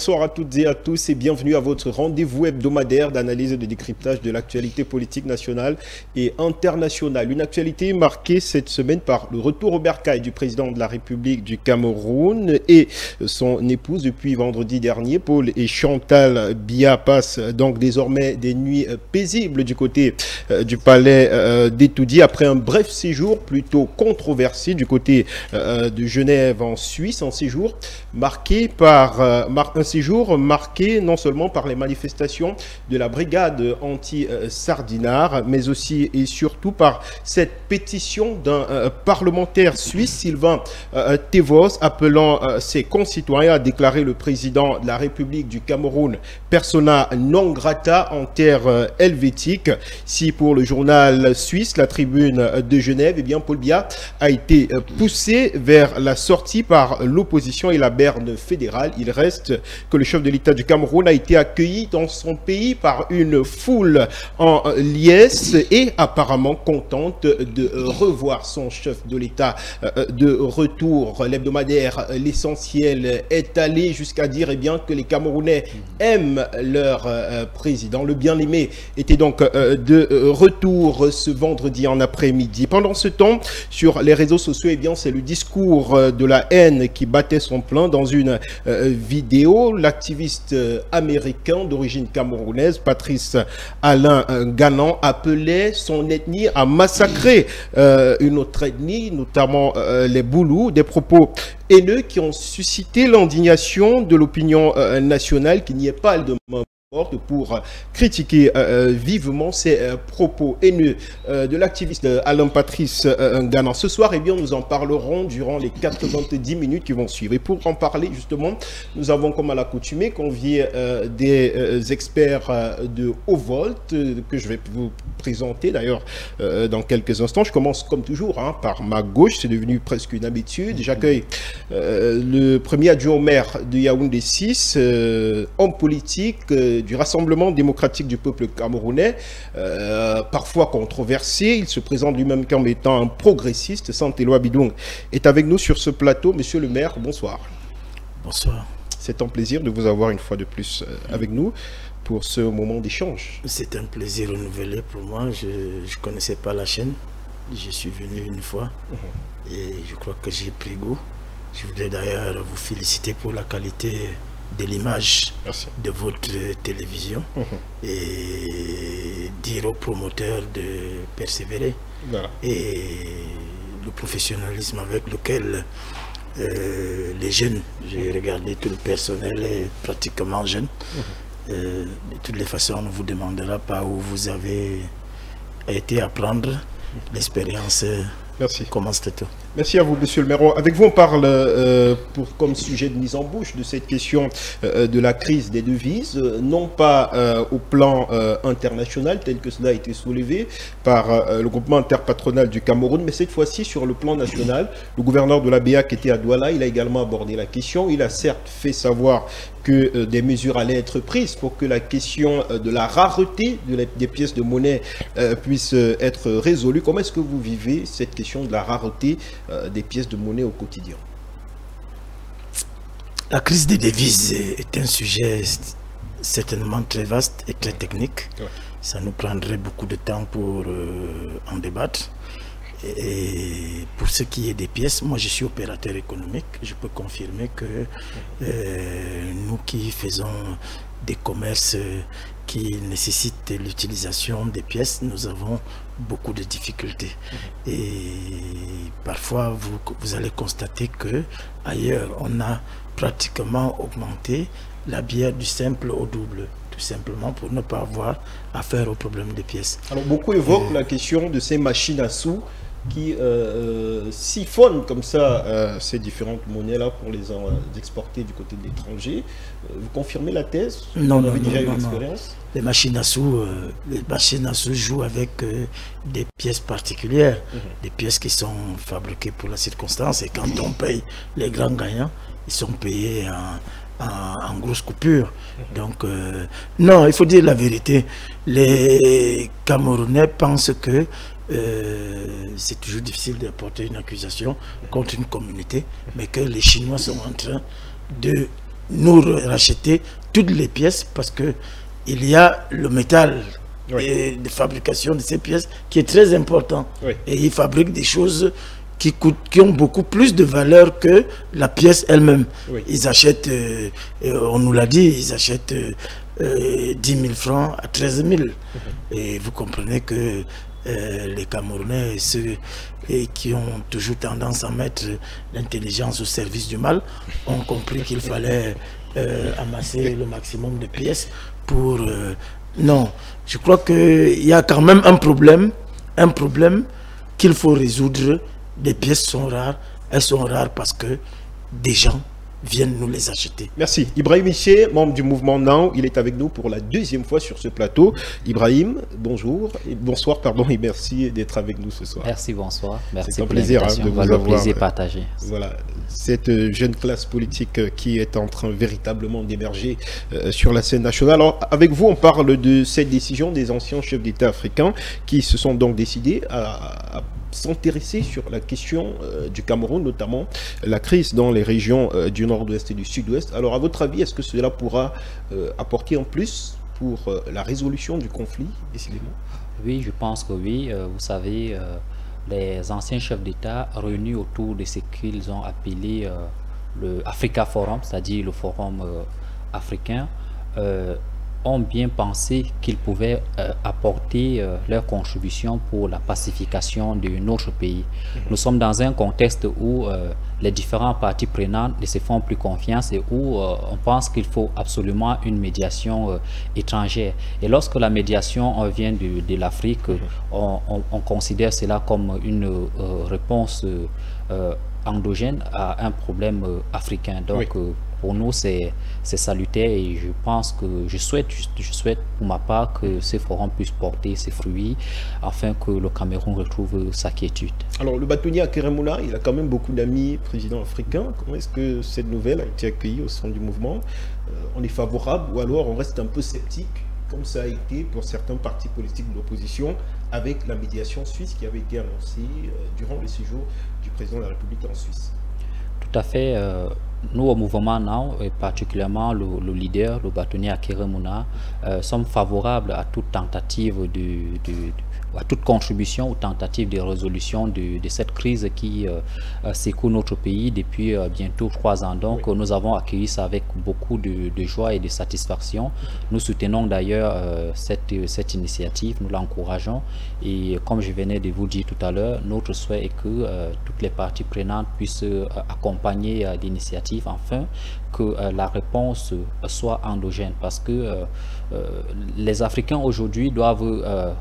Bonsoir à toutes et à tous et bienvenue à votre rendez-vous hebdomadaire d'analyse et de décryptage de l'actualité politique nationale et internationale. Une actualité marquée cette semaine par le retour au bercail du président de la République du Cameroun et son épouse depuis vendredi dernier. Paul et Chantal Biya passent donc désormais des nuits paisibles du côté du palais d'Etoudi après un bref séjour plutôt controversé du côté de Genève en Suisse, un séjour marqué non seulement par les manifestations de la brigade anti-Sardinard, mais aussi et surtout par cette pétition d'un parlementaire suisse, Sylvain Tevos, appelant ses concitoyens à déclarer le président de la République du Cameroun persona non grata en terre helvétique. Si pour le journal suisse, la Tribune de Genève, eh bien Paul Biya a été poussé vers la sortie par l'opposition et la berne fédérale. Il reste que le chef de l'État du Cameroun a été accueilli dans son pays par une foule en liesse et apparemment contente de revoir son chef de l'État de retour. L'hebdomadaire L'Essentiel est allé jusqu'à dire eh bien, que les Camerounais aiment leur président. Le bien-aimé était donc de retour ce vendredi en après-midi. Pendant ce temps, sur les réseaux sociaux, eh bien, c'est le discours de la haine qui battait son plein. Dans une vidéo, l'activiste américain d'origine camerounaise, Patrice Alain Ganan, appelait son ethnie à massacrer une autre ethnie, notamment les Boulous, des propos haineux qui ont suscité l'indignation de l'opinion nationale, qu'il n'y ait pas de pour critiquer vivement ces propos haineux de l'activiste Alain Patrice Ganan. Ce soir, eh bien, nous en parlerons durant les 90 minutes qui vont suivre. Et pour en parler, justement, nous avons, comme à l'accoutumée, convié des experts de haut volt que je vais vous présenter, d'ailleurs, dans quelques instants. Je commence, comme toujours, par ma gauche. C'est devenu presque une habitude. J'accueille le premier adjoint au maire de Yaoundé 6, homme politique, du Rassemblement démocratique du peuple camerounais, parfois controversé. Il se présente lui-même comme étant un progressiste. Santé-Loi Bidong est avec nous sur ce plateau. Monsieur le maire, bonsoir. Bonsoir. C'est un plaisir de vous avoir une fois de plus avec nous pour ce moment d'échange. C'est un plaisir renouvelé pour moi. Je ne connaissais pas la chaîne. Je suis venu une fois et je crois que j'ai pris goût. Je voudrais d'ailleurs vous féliciter pour la qualité de l'image de votre télévision et dire aux promoteurs de persévérer et le professionnalisme avec lequel les jeunes, j'ai regardé tout le personnel est pratiquement jeune. De toutes les façons, on ne vous demandera pas où vous avez été apprendre l'expérience. Merci. Commence tout. Merci à vous, monsieur le maire. Avec vous, on parle comme sujet de mise en bouche de cette question de la crise des devises, non pas au plan international, tel que cela a été soulevé par le groupement interpatronal du Cameroun, mais cette fois-ci sur le plan national. Le gouverneur de la BA qui était à Douala, il a également abordé la question. Il a certes fait savoir que des mesures allaient être prises pour que la question de la rareté des pièces de monnaie puisse être résolue. Comment est-ce que vous vivez cette question de la rareté des pièces de monnaie au quotidien? La crise des devises est un sujet certainement très vaste et très technique. Ça nous prendrait beaucoup de temps pour en débattre. Et pour ce qui est des pièces, moi je suis opérateur économique. Je peux confirmer que nous qui faisons des commerces qui nécessitent l'utilisation des pièces, nous avons beaucoup de difficultés. Et parfois, vous allez constater que ailleurs, on a pratiquement augmenté la bière du simple au double, tout simplement pour ne pas avoir affaire au problème des pièces. Alors, beaucoup évoquent la question de ces machines à sous qui siphonnent comme ça ces différentes monnaies-là pour les exporter du côté de l'étranger. Vous confirmez la thèse? Non, vous avez déjà eu l'expérience? Les machines à sous jouent avec des pièces particulières, des pièces qui sont fabriquées pour la circonstance. Et quand on paye les grands gagnants, ils sont payés en grosse coupure. Donc, non, il faut dire la vérité. Les Camerounais pensent que c'est toujours difficile de porter une accusation contre une communauté, mais que les Chinois sont en train de nous racheter toutes les pièces parce que il y a le métal et de fabrication de ces pièces qui est très important. Et ils fabriquent des choses qui ont beaucoup plus de valeur que la pièce elle-même. Ils achètent, on nous l'a dit, ils achètent 10 000 francs à 13 000. Et vous comprenez que les Camerounais, ceux qui ont toujours tendance à mettre l'intelligence au service du mal, ont compris qu'il fallait amasser le maximum de pièces pour... non, je crois qu'il y a quand même un problème qu'il faut résoudre. Les pièces sont rares, elles sont rares parce que des gens viennent nous les acheter. Merci. Ibrahim Miché, membre du mouvement Now, il est avec nous pour la deuxième fois sur ce plateau. Ibrahim, bonjour, bonsoir, pardon, et merci d'être avec nous ce soir. Merci, bonsoir. Merci pour plaisir de vous avoir. Plaisir partagé. Voilà, cette jeune classe politique qui est en train véritablement d'émerger sur la scène nationale. Alors, avec vous, on parle de cette décision des anciens chefs d'État africains qui se sont donc décidés à s'intéresser sur la question du Cameroun, notamment la crise dans les régions du nord-ouest et du sud-ouest. Alors, à votre avis, est-ce que cela pourra apporter en plus pour la résolution du conflit, décidément? Oui, je pense que oui. Vous savez, les anciens chefs d'État réunis autour de ce qu'ils ont appelé le Africa Forum, c'est-à-dire le Forum africain, ont bien pensé qu'ils pouvaient apporter leur contribution pour la pacification de notre pays. Nous sommes dans un contexte où les différents parties prenantes ne se font plus confiance et où on pense qu'il faut absolument une médiation étrangère. Et lorsque la médiation vient de l'Afrique, on considère cela comme une réponse endogène à un problème africain. Donc, pour nous, c'est salutaire et je pense que je souhaite pour ma part que ce forum puisse porter ses fruits afin que le Cameroun retrouve sa quiétude. Alors, le bâtonnier Akérémou Moula, il a quand même beaucoup d'amis présidents africains. Comment est-ce que cette nouvelle a été accueillie au sein du mouvement? On est favorable ou alors on reste un peu sceptique, comme ça a été pour certains partis politiques de l'opposition, avec la médiation suisse qui avait été annoncée durant le séjour du président de la République en Suisse? Tout à fait. Nous, au mouvement Now, et particulièrement le leader, le bâtonnier Akérémou Moula, sommes favorables à toute tentative à toute contribution ou tentative de résolution de cette crise qui secoue notre pays depuis bientôt 3 ans. Donc, nous avons accueilli ça avec beaucoup de joie et de satisfaction. Nous soutenons d'ailleurs cette initiative, nous l'encourageons. Et comme je venais de vous dire tout à l'heure, notre souhait est que toutes les parties prenantes puissent accompagner l'initiative afin que la réponse soit endogène. Parce que les Africains aujourd'hui doivent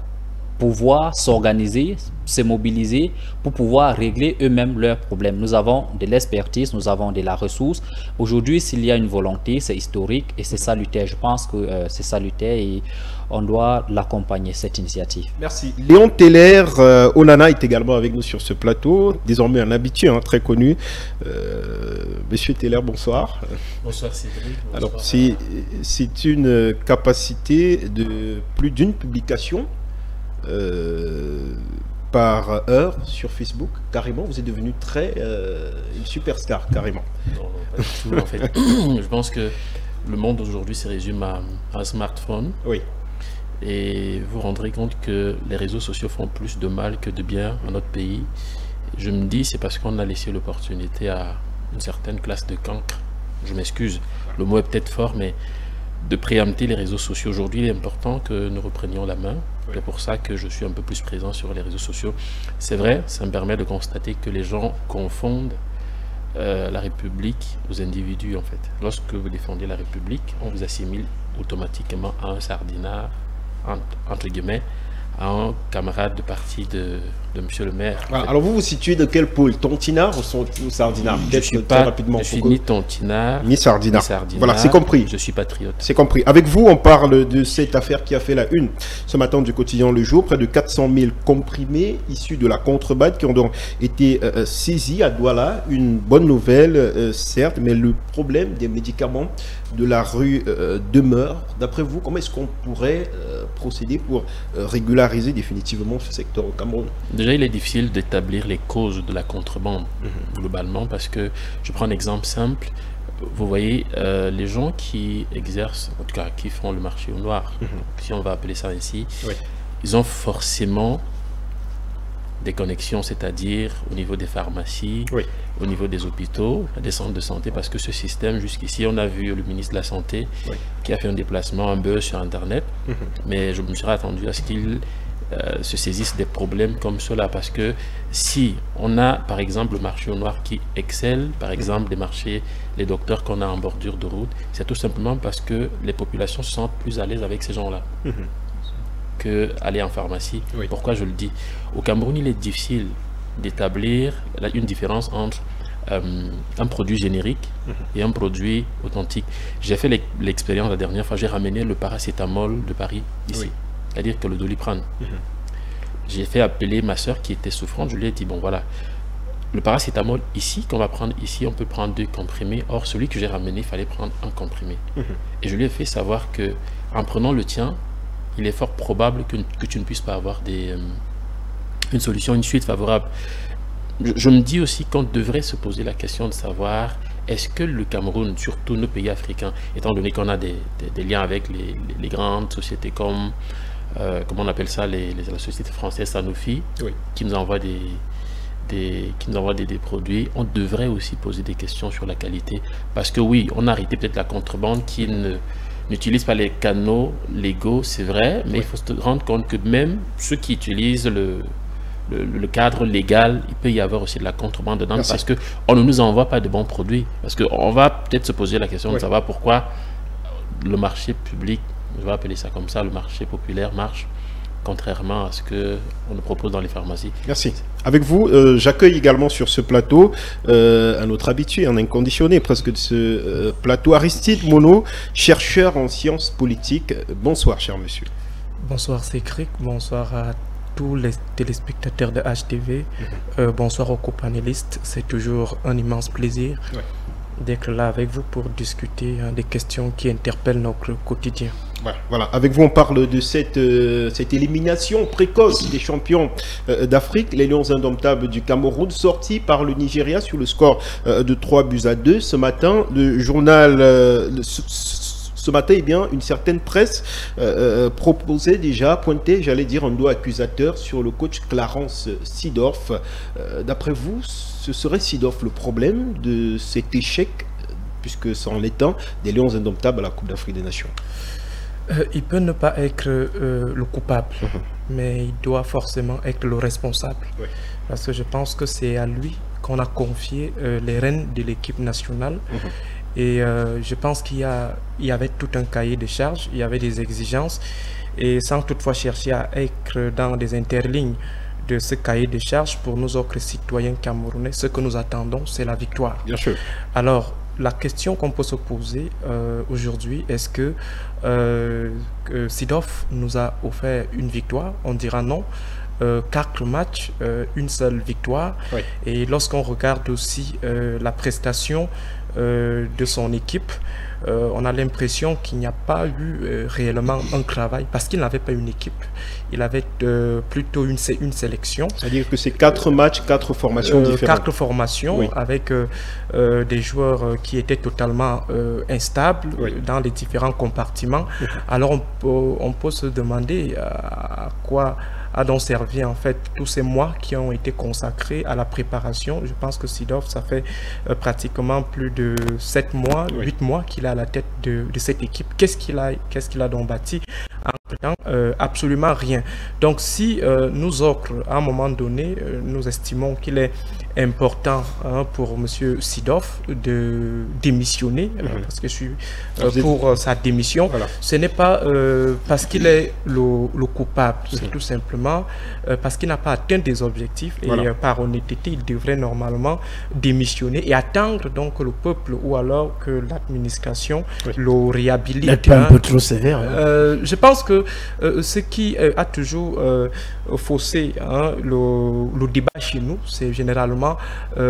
pouvoir s'organiser, se mobiliser pour pouvoir régler eux-mêmes leurs problèmes. Nous avons de l'expertise, nous avons de la ressource. Aujourd'hui, s'il y a une volonté, c'est historique et c'est salutaire. Je pense que c'est salutaire et on doit l'accompagner, cette initiative. Merci. Léon Teller, Onana est également avec nous sur ce plateau, désormais un habitué, très connu. Monsieur Teller, bonsoir. Bonsoir Cédric. Bonsoir. Alors, c'est une capacité de plus d'une publication par heure sur Facebook. Carrément, vous êtes devenu une superstar, carrément. Non, pas du tout, en fait. Je pense que le monde aujourd'hui se résume à un smartphone. Oui. Et vous vous rendrez compte que les réseaux sociaux font plus de mal que de bien dans notre pays. Je me dis, c'est parce qu'on a laissé l'opportunité à une certaine classe de cancres. Je m'excuse, le mot est peut-être fort, mais de préempter les réseaux sociaux. Aujourd'hui, il est important que nous reprenions la main. C'est pour ça que je suis un peu plus présent sur les réseaux sociaux. C'est vrai, ça me permet de constater que les gens confondent la République aux individus, en fait. Lorsque vous défendez la République, on vous assimile automatiquement à un sardinard, entre guillemets, à un camarade de parti de monsieur le maire. Voilà. Alors vous vous situez de quel pôle? Tontinard ou Sardinard? Je ne suis pas rapidement, je suis ni Tontinard ni Sardinard. Voilà, c'est compris. Je suis patriote. C'est compris. Avec vous, on parle de cette affaire qui a fait la une ce matin du quotidien Le Jour. Près de 400 000 comprimés issus de la contrebande qui ont donc été saisis à Douala. Une bonne nouvelle, certes, mais le problème des médicaments de la rue demeure. D'après vous, comment est-ce qu'on pourrait procéder pour régulariser définitivement ce secteur au Cameroun? Déjà, il est difficile d'établir les causes de la contrebande, globalement, parce que, je prends un exemple simple, vous voyez, les gens qui exercent, en tout cas qui font le marché au noir, si on va appeler ça ainsi, ils ont forcément des connexions, c'est-à-dire au niveau des pharmacies, au niveau des hôpitaux, des centres de santé, parce que ce système, jusqu'ici, on a vu le ministre de la Santé qui a fait un déplacement, un buzz sur Internet, mais je me serais attendu à ce qu'il se saisissent des problèmes comme cela, parce que si on a par exemple le marché au noir qui excelle, par exemple les docteurs qu'on a en bordure de route, c'est tout simplement parce que les populations se sentent plus à l'aise avec ces gens-là que aller en pharmacie. Pourquoi je le dis? Au Cameroun, il est difficile d'établir une différence entre un produit générique et un produit authentique. J'ai fait l'expérience la dernière fois, j'ai ramené le paracétamol de Paris ici. C'est-à-dire que le Doliprane. J'ai fait appeler ma soeur qui était souffrante, je lui ai dit, bon voilà, le paracétamol ici, qu'on va prendre ici, on peut prendre 2 comprimés, or celui que j'ai ramené, il fallait prendre 1 comprimé. Et je lui ai fait savoir que en prenant le tien, il est fort probable que tu ne puisses pas avoir une solution, une suite favorable. Je me dis aussi qu'on devrait se poser la question de savoir, est-ce que le Cameroun, surtout nos pays africains, étant donné qu'on a des liens avec les grandes sociétés comme, comment on appelle ça, la société française Sanofi, qui nous envoie des produits, on devrait aussi poser des questions sur la qualité. Parce que oui, on a arrêté peut-être la contrebande qui n'utilise pas les canaux légaux, c'est vrai, mais il faut se rendre compte que même ceux qui utilisent le cadre légal, il peut y avoir aussi de la contrebande dedans. Parce qu'on ne nous envoie pas de bons produits. Parce qu'on va peut-être se poser la question de savoir pourquoi le marché public, je vais appeler ça comme ça, le marché populaire marche contrairement à ce qu'on nous propose dans les pharmacies. Merci. Avec vous, j'accueille également sur ce plateau un autre habitué, un inconditionné presque de ce plateau, Aristide Monod, chercheur en sciences politiques. Bonsoir, cher monsieur. Bonsoir, Cédric. Bonsoir à tous les téléspectateurs de HTV. Bonsoir aux co-panélistes. C'est toujours un immense plaisir d'être là avec vous pour discuter des questions qui interpellent notre quotidien. Voilà, avec vous on parle de cette élimination précoce des champions d'Afrique, les Lions indomptables du Cameroun, sortis par le Nigeria sur le score de 3-2 ce matin. Le journal, ce matin, eh bien, une certaine presse proposait déjà, pointait, j'allais dire, un doigt accusateur sur le coach Clarence Seedorf. D'après vous, ce serait Seedorf le problème de cet échec, puisque c'est en l'état des Lions indomptables à la Coupe d'Afrique des Nations? Il peut ne pas être le coupable, mais il doit forcément être le responsable. Parce que je pense que c'est à lui qu'on a confié les rênes de l'équipe nationale. Et je pense qu'il y avait tout un cahier de charges, il y avait des exigences. Et sans toutefois chercher à être dans des interlignes de ce cahier de charges, pour nous autres citoyens camerounais, ce que nous attendons, c'est la victoire. Bien sûr. Alors, la question qu'on peut se poser aujourd'hui, est-ce que Seedorf nous a offert une victoire? On dira non. 4 matchs, une seule victoire. Et lorsqu'on regarde aussi la prestation de son équipe, on a l'impression qu'il n'y a pas eu réellement un travail, parce qu'il n'avait pas une équipe, il avait plutôt une sélection. C'est-à-dire que c'est 4 matchs, 4 formations différentes. 4 formations avec des joueurs qui étaient totalement instables dans les différents compartiments. Alors on peut se demander à quoi a donc servi en fait tous ces mois qui ont été consacrés à la préparation. Je pense que Seedorf, ça fait pratiquement plus de 7 mois, 8 mois qu'il est à la tête de cette équipe. Qu'est-ce qu'il a donc bâti entre-temps? Absolument rien. Donc si nous autres, à un moment donné, nous estimons qu'il est important pour M. Seedorf de démissionner, parce que je suis pour sa démission, ce n'est pas parce qu'il est le coupable, c'est tout simplement parce qu'il n'a pas atteint des objectifs et par honnêteté, il devrait normalement démissionner et attendre donc que le peuple ou alors que l'administration le réhabilite. N'est pas un peu trop sévère. Je pense pense que ce qui a toujours faussé le débat chez nous, c'est généralement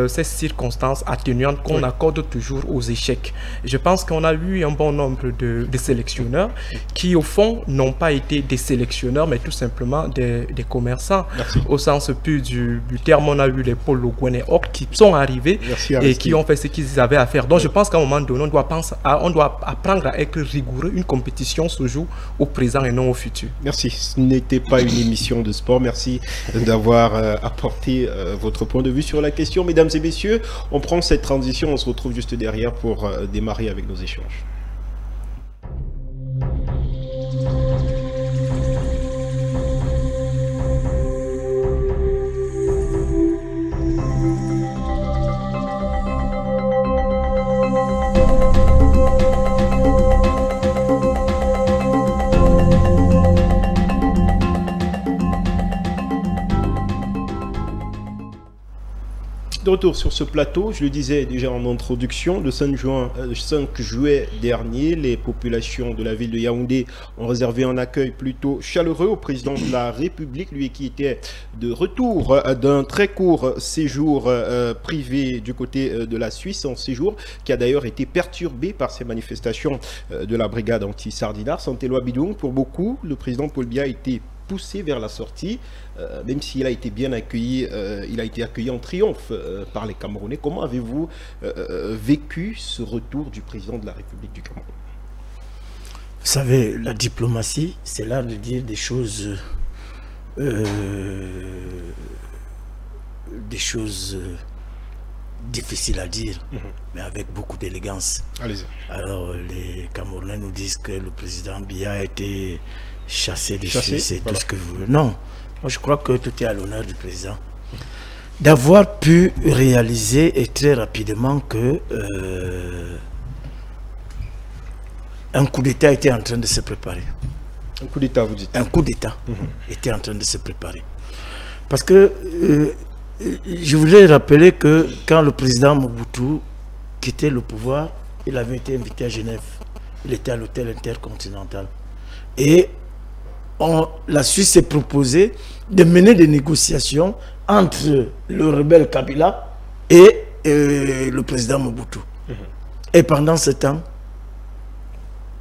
ces circonstances atténuantes qu'on accorde toujours aux échecs. Je pense qu'on a eu un bon nombre de sélectionneurs qui, au fond, n'ont pas été des sélectionneurs, mais tout simplement des commerçants. Merci. Au sens pur du terme, on a eu les Paul Loguen et Hoc qui sont arrivés et qui ont fait ce qu'ils avaient à faire. Donc je pense qu'à un moment donné, on doit apprendre à être rigoureux. Une compétition se joue au présent et non au futur. Merci. Ce n'était pas une émission de sport. Merci d'avoir apporté votre point de vue sur la question. Mesdames et messieurs, on prend cette transition. On se retrouve juste derrière pour démarrer avec nos échanges. De retour sur ce plateau, je le disais déjà en introduction, le 5 juillet dernier, les populations de la ville de Yaoundé ont réservé un accueil plutôt chaleureux au président de la République, lui qui était de retour d'un très court séjour privé du côté de la Suisse, un séjour qui a d'ailleurs été perturbé par ces manifestations de la brigade anti-Sardinard. Santé-Loi Bidoung, pour beaucoup, le président Paul Biya a été poussé vers la sortie, même s'il a été bien accueilli, il a été accueilli en triomphe par les Camerounais. Comment avez-vous vécu ce retour du président de la République du Cameroun? Vous savez, la diplomatie, c'est l'art de dire des choses difficiles à dire, mais avec beaucoup d'élégance. Allez-y. Alors, les Camerounais nous disent que le président Biya a été chassé de chez, c'est tout ce que vous... Non, moi je crois que tout est à l'honneur du président. D'avoir pu réaliser et très rapidement que un coup d'État était en train de se préparer. Un coup d'État, vous dites? Un coup d'État était en train de se préparer. Parce que je voudrais rappeler que quand le président Mobutu quittait le pouvoir, il avait été invité à Genève. Il était à l'hôtel Intercontinental. Et la Suisse s'est proposée de mener des négociations entre le rebelle Kabila et le président Mobutu. Et pendant ce temps,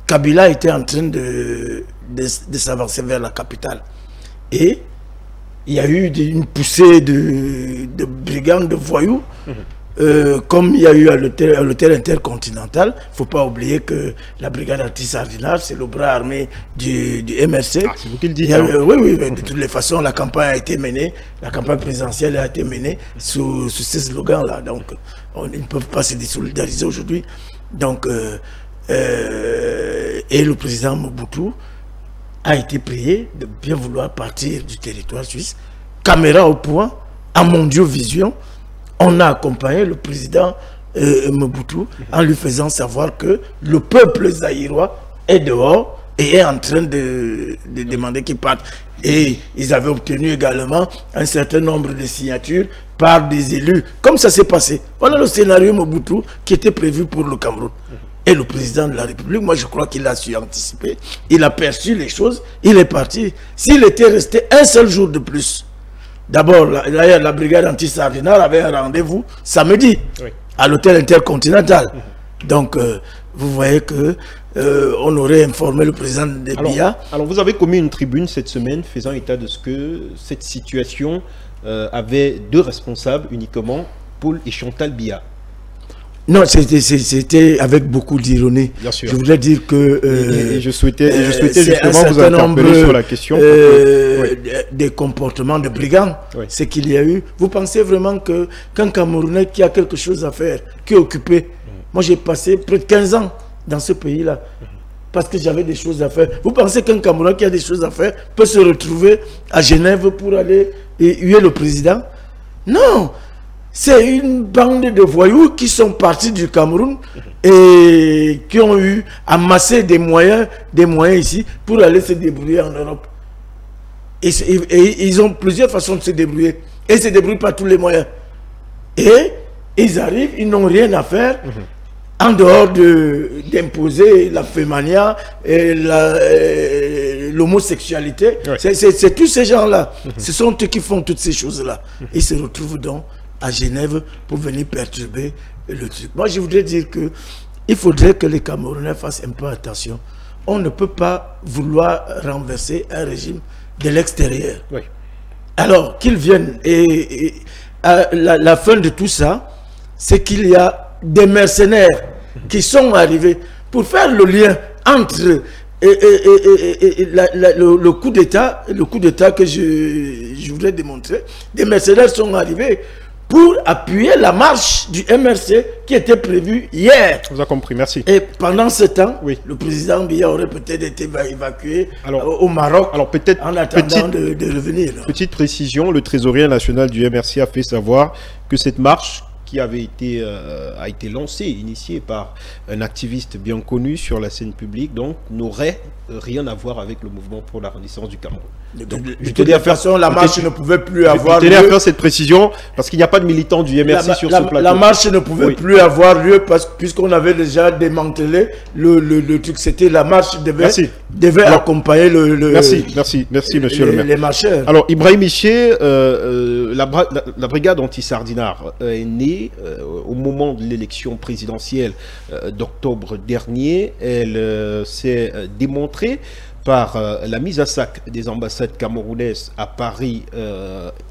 Kabila était en train de s'avancer vers la capitale. Et il y a eu une poussée de brigands, de voyous, comme il y a eu à l'hôtel Intercontinental. Il ne faut pas oublier que la brigade anti-Sardinard, c'est le bras armé du MRC. Ah, c'est vous qui le dites. Oui, de toutes les façons, la campagne a été menée, la campagne présidentielle a été menée sous ces slogans-là. Donc, ils ne peuvent pas se désolidariser aujourd'hui. Donc, et le président Mobutu a été prié de bien vouloir partir du territoire suisse. Caméra au point, à Mondiovision, on a accompagné le président Mobutu en lui faisant savoir que le peuple zaïrois est dehors et est en train de demander qu'il parte. Et ils avaient obtenu également un certain nombre de signatures par des élus. Comme ça s'est passé. Voilà le scénario Mobutu qui était prévu pour le Cameroun. Et le président de la République, moi je crois qu'il a su anticiper. Il a perçu les choses, il est parti. S'il était resté un seul jour de plus, d'abord, la brigade anti-Sardinard avait un rendez-vous samedi à l'hôtel Intercontinental. Donc, vous voyez que on aurait informé le président de Biya. Alors, vous avez commis une tribune cette semaine faisant état de ce que cette situation avait deux responsables uniquement, Paul et Chantal Biya. Non, c'était avec beaucoup d'ironie. Bien sûr. Je voudrais dire que... et je souhaitais justement vous interpeller sur la question. Des comportements de brigands, ce qu'il y a eu. Vous pensez vraiment qu'un Camerounais qui a quelque chose à faire, qui est occupé... Moi, j'ai passé près de 15 ans dans ce pays-là, parce que j'avais des choses à faire. Vous pensez qu'un Camerounais qui a des choses à faire peut se retrouver à Genève pour aller huer le président? Non! C'est une bande de voyous qui sont partis du Cameroun et qui ont eu amassé des moyens ici pour aller se débrouiller en Europe. Et ils ont plusieurs façons de se débrouiller. Et ils ne se débrouillent pas tous les moyens. Et ils arrivent, ils n'ont rien à faire en dehors d'imposer la fémania et le l'homosexualité. C'est tous ces gens-là. Ce sont eux qui font toutes ces choses-là. Ils se retrouvent donc à Genève pour venir perturber le truc. Moi, je voudrais dire que il faudrait que les Camerounais fassent un peu attention. On ne peut pas vouloir renverser un régime de l'extérieur. Oui. Alors qu'ils viennent et la fin de tout ça, c'est qu'il y a des mercenaires qui sont arrivés pour faire le lien entre le coup d'État que je voudrais démontrer. Des mercenaires sont arrivés pour appuyer la marche du MRC qui était prévue hier. Vous avez compris, merci. Et pendant ce temps, le président Biya aurait peut-être été évacué au Maroc en attendant de revenir. Petite précision, le trésorier national du MRC a fait savoir que cette marche qui avait été, a été lancée, initiée par un activiste bien connu sur la scène publique, donc n'aurait rien à voir avec le mouvement pour la renaissance du Cameroun. Donc, de toute façon, la marche ne pouvait plus avoir lieu. Je tenais à faire cette précision parce qu'il n'y a pas de militants du MRC sur ce plateau. La marche ne pouvait plus avoir lieu puisqu'on avait déjà démantelé le truc. C'était la marche devait accompagner Merci, monsieur le maire. Les marcheurs. Alors, Ibrahim Miché, la brigade anti-Sardinard est née au moment de l'élection présidentielle d'octobre dernier. Elle s'est démontrée par la mise à sac des ambassades camerounaises à Paris,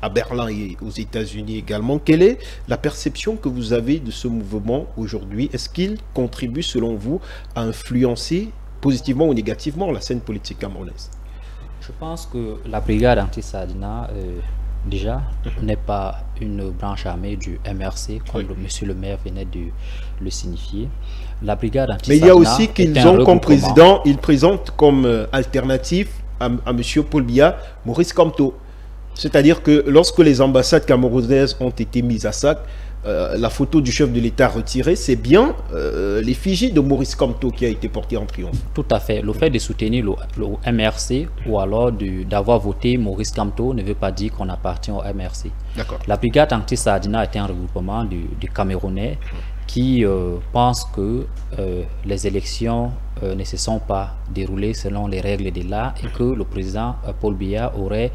à Berlin et aux États-Unis également. Quelle est la perception que vous avez de ce mouvement aujourd'hui? Est-ce qu'il contribue, selon vous, à influencer positivement ou négativement la scène politique camerounaise? Je pense que la brigade anti-Sardinat, déjà, n'est pas une branche armée du MRC, comme monsieur le maire venait de le signifier. La brigade anti-Sardinat. Mais il y a aussi qu'ils ont comme président, ils présentent comme alternative à monsieur Paul Biya, Maurice Kamto. C'est-à-dire que lorsque les ambassades camerounaises ont été mises à sac, la photo du chef de l'État retirée, c'est bien l'effigie de Maurice Kamto qui a été portée en triomphe. Tout à fait. Le fait de soutenir le MRC ou alors d'avoir voté Maurice Kamto ne veut pas dire qu'on appartient au MRC. La brigade anti-Sardinat était un regroupement du Camerounais qui pensent que les élections ne se sont pas déroulées selon les règles de l'art et que le président Paul Biya aurait,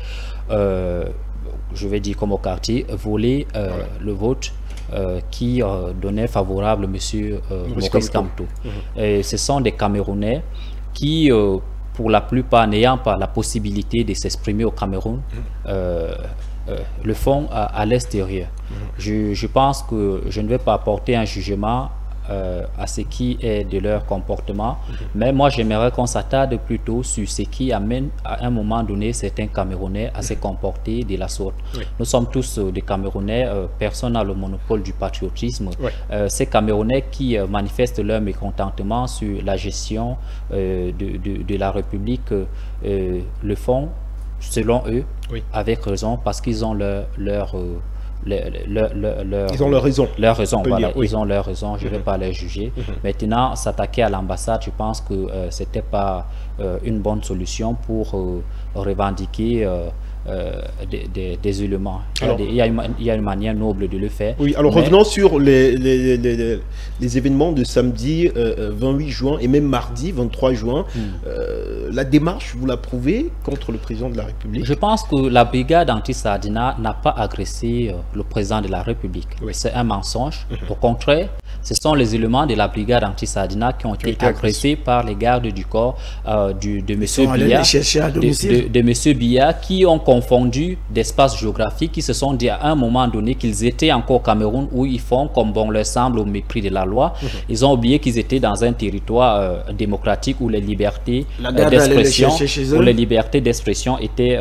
je vais dire comme au quartier, volé le vote qui donnait favorable M. Maurice Kamto. Ce sont des Camerounais qui, pour la plupart, n'ayant pas la possibilité de s'exprimer au Cameroun, le font à l'extérieur. Je pense que je ne vais pas apporter un jugement à ce qui est de leur comportement, mais moi j'aimerais qu'on s'attarde plutôt sur ce qui amène à un moment donné certains Camerounais à se comporter de la sorte. Nous sommes tous des Camerounais, personne n'a le monopole du patriotisme. Ces Camerounais qui manifestent leur mécontentement sur la gestion de la République le font selon eux, avec raison, parce qu'ils ont leur raison. Leur raison, voilà. Ils ont leur raison, je ne vais pas les juger. Maintenant, s'attaquer à l'ambassade, je pense que ce n'était pas une bonne solution pour revendiquer des éléments. Il y a une manière noble de le faire. Oui, alors revenons sur les événements de samedi 28 juin et même mardi 23 juin. La démarche, vous l'approuvez contre le président de la République? Je pense que la brigade anti-Sardinat n'a pas agressé le président de la République. C'est un mensonge. Au contraire, ce sont les éléments de la brigade anti-Sardinat qui ont été agressés par les gardes du corps de M. Biya, qui ont confondu d'espace géographique, qui se sont dit à un moment donné qu'ils étaient encore au Cameroun où ils font comme bon leur semble au mépris de la loi. Ils ont oublié qu'ils étaient dans un territoire démocratique où les libertés d'expression étaient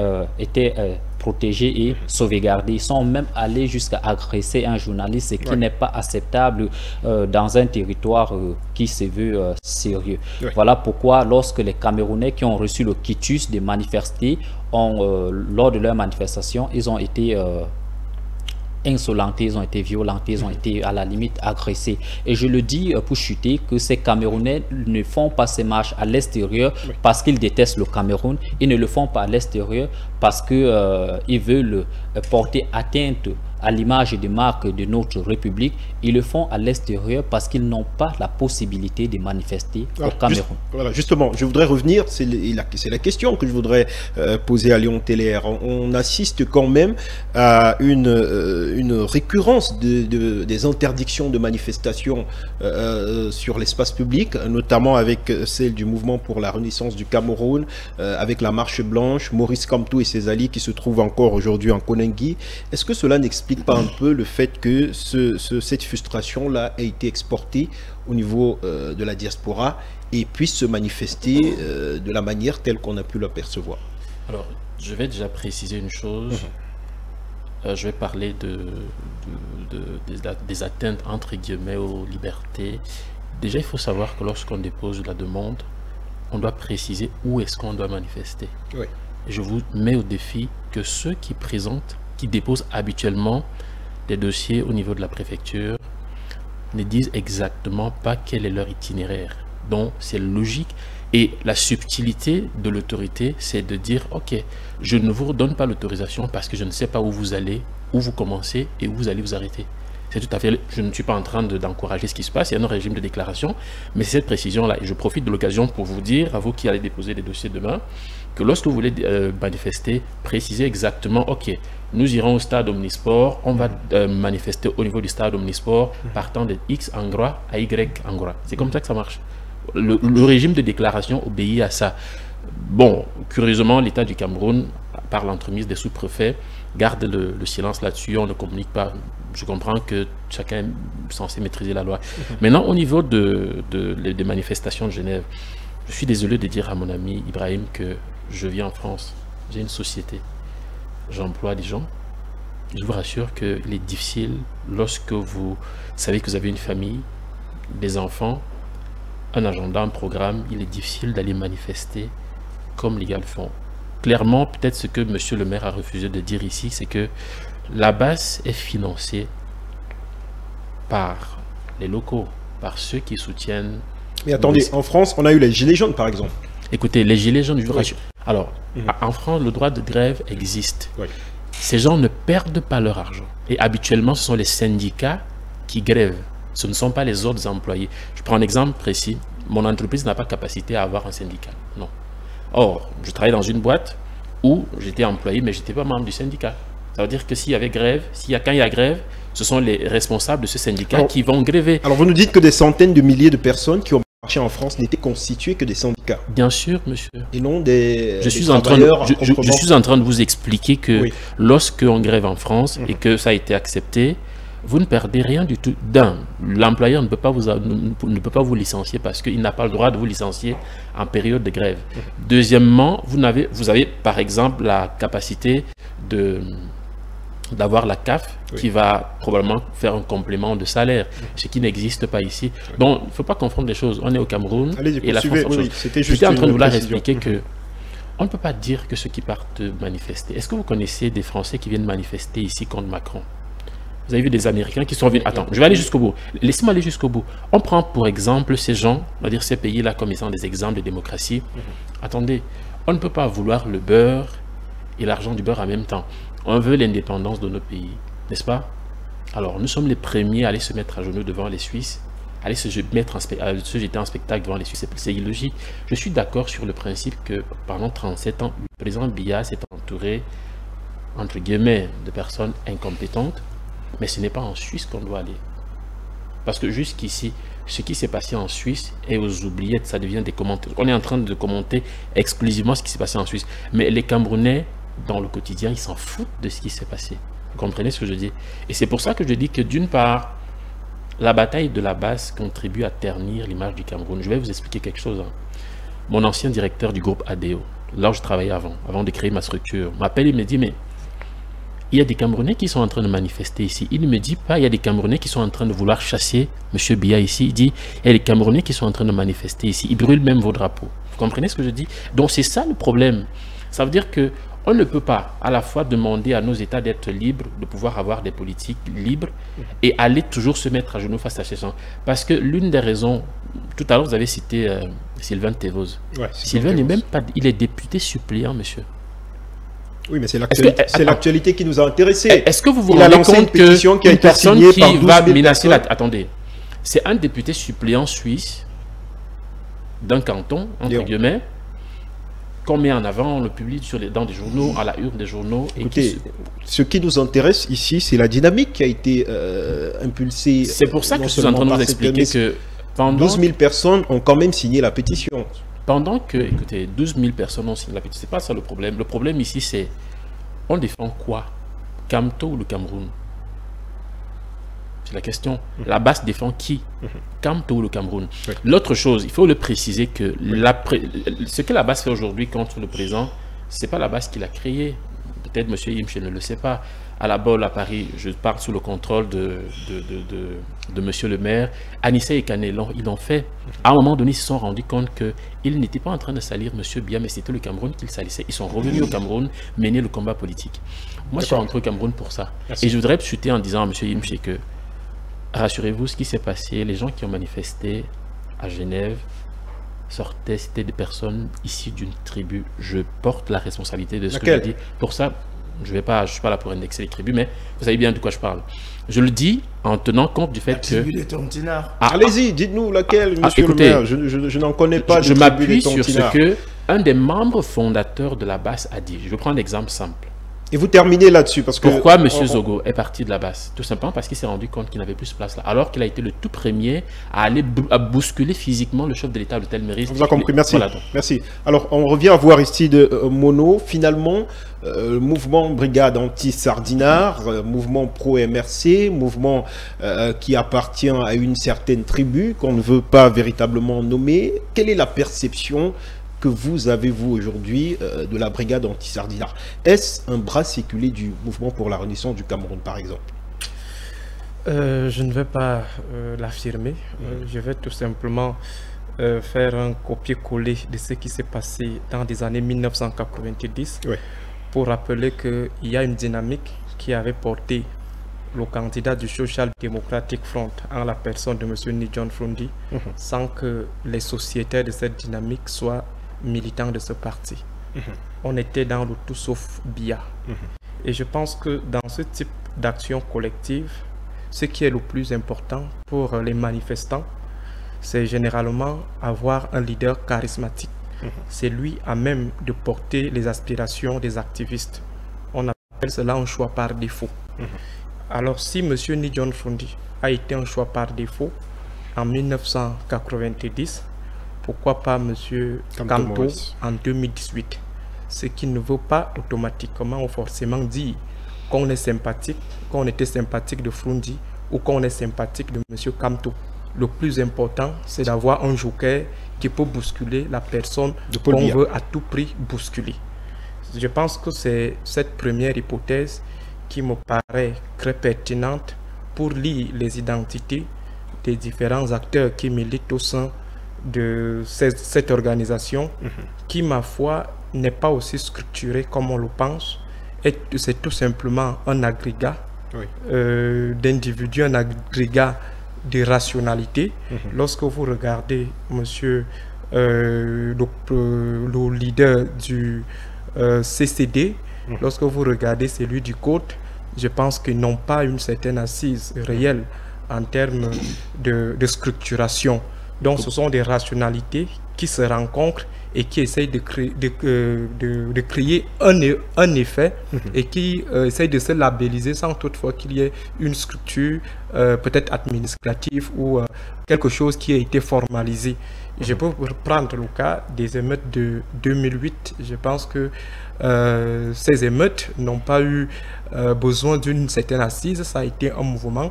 protégés et sauvegardés. Ils sont même allés jusqu'à agresser un journaliste, ce qui n'est pas acceptable dans un territoire qui se veut sérieux. Voilà pourquoi lorsque les Camerounais qui ont reçu le quitus de manifester, lors de leur manifestation, ils ont été insolentés, ils ont été violentés, ils ont été à la limite agressés. Et je le dis pour chuter que ces Camerounais ne font pas ces marches à l'extérieur parce qu'ils détestent le Cameroun. Ils ne le font pas à l'extérieur parce qu'ils veulent porter atteinte à l'image des marques de notre République, ils le font à l'extérieur parce qu'ils n'ont pas la possibilité de manifester au Cameroun. Justement, je voudrais revenir, c'est la question que je voudrais poser à Léon Teller. On assiste quand même à une récurrence des interdictions de manifestation sur l'espace public, notamment avec celle du mouvement pour la renaissance du Cameroun, avec la marche blanche, Maurice Kamto et ses alliés qui se trouvent encore aujourd'hui en Koningui. Est-ce que cela n'explique pas un peu le fait que cette frustration-là ait été exportée au niveau de la diaspora et puisse se manifester de la manière telle qu'on a pu l'apercevoir? Alors, je vais déjà préciser une chose. Je vais parler des atteintes entre guillemets aux libertés. Déjà, il faut savoir que lorsqu'on dépose la demande, on doit préciser où est-ce qu'on doit manifester. Oui. Je vous mets au défi que ceux qui déposent habituellement des dossiers au niveau de la préfecture ne disent exactement pas quel est leur itinéraire. Donc, c'est logique. Et la subtilité de l'autorité, c'est de dire, ok, je ne vous redonne pas l'autorisation parce que je ne sais pas où vous allez, où vous commencez et où vous allez vous arrêter. C'est tout à fait, je ne suis pas en train d'encourager ce qui se passe, il y a un régime de déclaration, mais c'est cette précision-là. Et je profite de l'occasion pour vous dire, à vous qui allez déposer des dossiers demain, que lorsque vous voulez manifester, précisez exactement, ok, nous irons au stade Omnisport, on va manifester au niveau du stade Omnisport, partant de X endroit à Y endroit. C'est comme ça que ça marche. Le régime de déclaration obéit à ça. Bon, curieusement, l'État du Cameroun, par l'entremise des sous-préfets, garde le silence là-dessus, on ne communique pas. Je comprends que chacun est censé maîtriser la loi. Maintenant, au niveau des manifestations de Genève, je suis désolé de dire à mon ami Ibrahim que je vis en France. J'ai une société, j'emploie des gens. Je vous rassure qu'il est difficile, lorsque vous savez que vous avez une famille, des enfants, un agenda, un programme, il est difficile d'aller manifester comme les gars le font. Clairement, peut-être ce que monsieur le maire a refusé de dire ici, c'est que la base est financée par les locaux, par ceux qui soutiennent. Mais attendez, en France, on a eu les Gilets jaunes, par exemple. Écoutez, les Gilets jaunes, je vous rassure. Alors, en France, le droit de grève existe. Ces gens ne perdent pas leur argent. Et habituellement, ce sont les syndicats qui grèvent. Ce ne sont pas les autres employés. Je prends un exemple précis. Mon entreprise n'a pas capacité à avoir un syndicat. Non. Or, je travaille dans une boîte où j'étais employé, mais je n'étais pas membre du syndicat. Ça veut dire que s'il y avait grève, quand il y a grève, ce sont les responsables de ce syndicat qui vont gréver. Alors, vous nous dites que des centaines de milliers de personnes qui ont marché en France n'étaient constituées que des syndicats. Bien sûr, monsieur. Et non des je suis en train de vous expliquer que lorsqu'on grève en France et que ça a été accepté, vous ne perdez rien du tout. L'employeur ne peut pas vous licencier parce qu'il n'a pas le droit de vous licencier en période de grève. Deuxièmement, vous avez par exemple la capacité d'avoir la CAF qui va probablement faire un complément de salaire, ce qui n'existe pas ici. Donc, il ne faut pas confondre les choses. On est au Cameroun et la France. J'étais en train de vouloir expliquer que on ne peut pas dire que ceux qui partent manifester. Est-ce que vous connaissez des Français qui viennent manifester ici contre Macron? Vous avez vu des Américains qui sont venus. Attends, je vais aller jusqu'au bout. Laissez-moi aller jusqu'au bout. On prend pour exemple ces gens, on va dire ces pays-là comme étant des exemples de démocratie. Attendez, on ne peut pas vouloir le beurre et l'argent du beurre en même temps. On veut l'indépendance de nos pays, n'est-ce pas? Alors, nous sommes les premiers à aller se mettre à genoux devant les Suisses, aller se jeter en spectacle devant les Suisses. C'est illogique. Je suis d'accord sur le principe que pendant 37 ans, le président Biya s'est entouré, entre guillemets, de personnes incompétentes. Mais ce n'est pas en Suisse qu'on doit aller. Parce que jusqu'ici, ce qui s'est passé en Suisse est aux oubliettes, ça devient des commentaires. On est en train de commenter exclusivement ce qui s'est passé en Suisse. Mais les Camerounais, dans le quotidien, ils s'en foutent de ce qui s'est passé. Vous comprenez ce que je dis? Et c'est pour ça que je dis que d'une part, la bataille de la base contribue à ternir l'image du Cameroun. Je vais vous expliquer quelque chose. Mon ancien directeur du groupe ADO, là où je travaillais avant de créer ma structure, m'appelle et me dit, mais il y a des Camerounais qui sont en train de manifester ici. Il ne me dit pas, il y a des Camerounais qui sont en train de vouloir chasser M. Biya ici. Il dit, il y a des Camerounais qui sont en train de manifester ici. Ils brûlent même vos drapeaux. Vous comprenez ce que je dis? Donc c'est ça le problème. Ça veut dire que on ne peut pas à la fois demander à nos États d'être libres, de pouvoir avoir des politiques libres et aller toujours se mettre à genoux face à ces gens. Parce que l'une des raisons, tout à l'heure vous avez cité Sylvain Thévoz. Sylvain n'est même pas, il est député suppléant, monsieur. Oui, mais c'est l'actualité qui nous a intéressés. Est-ce que vous vous rendez compte qu'une personne qui va menacer... Attendez, c'est un député suppléant suisse d'un canton, entre guillemets, qu'on met en avant, on le publie dans des journaux, à la une des journaux. Écoutez, ce qui nous intéresse ici, c'est la dynamique qui a été impulsée. C'est pour ça que je suis en train de vous expliquer que pendant 12 000 personnes ont quand même signé la pétition. Pendant que, écoutez, 12 000 personnes ont signé la pétition, c'est pas ça le problème. Le problème ici, c'est on défend quoi? Kamto ou le Cameroun? C'est la question. La base défend qui? Kamto ou le Cameroun? L'autre chose, il faut le préciser que ce que la base fait aujourd'hui contre le président, c'est pas la base qu'il a créée. Peut-être M. Yimche ne le sait pas. À la Bolle à Paris, je parle sous le contrôle de M. le maire. Anissé et Kané, ils l'ont fait. À un moment donné, ils se sont rendus compte qu'ils n'étaient pas en train de salir M. Biya, mais c'était le Cameroun qu'ils salissaient. Ils sont revenus au Cameroun mener le combat politique. Moi, je suis rentré au Cameroun pour ça. Merci. Et je voudrais chuter en disant à M. Yimche que, rassurez-vous, ce qui s'est passé, les gens qui ont manifesté à Genève sortaient, c'était des personnes issues d'une tribu. Je porte la responsabilité de ce que je dis. Pour ça, je ne suis pas là pour indexer les tribus, mais vous savez bien de quoi je parle. Je le dis en tenant compte du fait que... La tribu des Tontinards. Allez-y, dites-nous laquelle, monsieur le maire. Je n'en connais pas. Je m'appuie sur ce que un des membres fondateurs de la base a dit. Je vais prendre un exemple simple. Et vous terminez là-dessus parce que... Pourquoi M. Zogo est parti de la base? Tout simplement parce qu'il s'est rendu compte qu'il n'avait plus de place là. Alors qu'il a été le tout premier à aller bousculer physiquement le chef de l'État, le tel Méris. On vous a compris, merci. Voilà, merci. Alors, on revient à voir ici de Mono. Finalement, mouvement Brigade anti-Sardinard, mouvement pro-MRC, mouvement qui appartient à une certaine tribu qu'on ne veut pas véritablement nommer. Quelle est la perception que vous avez, vous, aujourd'hui, de la brigade anti-Sardinard? Est-ce un bras séculé du mouvement pour la renaissance du Cameroun, par exemple? Je ne vais pas l'affirmer. Je vais tout simplement faire un copier-coller de ce qui s'est passé dans les années 1990 pour rappeler qu'il y a une dynamique qui avait porté le candidat du Social Democratic Front en la personne de M. Nidjon Frondi sans que les sociétaires de cette dynamique soient militants de ce parti. On était dans le tout sauf Biya. Et je pense que dans ce type d'action collective, ce qui est le plus important pour les manifestants, c'est généralement avoir un leader charismatique. C'est lui à même de porter les aspirations des activistes. On appelle cela un choix par défaut. Alors si M. Nidjon Frondi a été un choix par défaut en 1990, pourquoi pas M. Kamto en 2018? Ce qui ne veut pas automatiquement ou forcément dire qu'on est sympathique, qu'on était sympathique de Frondi ou qu'on est sympathique de M. Kamto. Le plus important, c'est d'avoir un joker qui peut bousculer la personne qu'on veut à tout prix bousculer. Je pense que c'est cette première hypothèse qui me paraît très pertinente pour lire les identités des différents acteurs qui militent au sein de cette organisation qui, ma foi, n'est pas aussi structurée comme on le pense. Et c'est tout simplement un agrégat d'individus, un agrégat de rationalité. Lorsque vous regardez monsieur le leader du CCD, lorsque vous regardez celui du Côte, je pense qu'ils n'ont pas une certaine assise réelle en termes de structuration. Donc ce sont des rationalités qui se rencontrent et qui essayent de créer un effet et qui essayent de se labelliser sans toutefois qu'il y ait une structure peut-être administrative ou quelque chose qui a été formalisé. Je peux prendre le cas des émeutes de 2008. Je pense que ces émeutes n'ont pas eu besoin d'une certaine assise. Ça a été un mouvement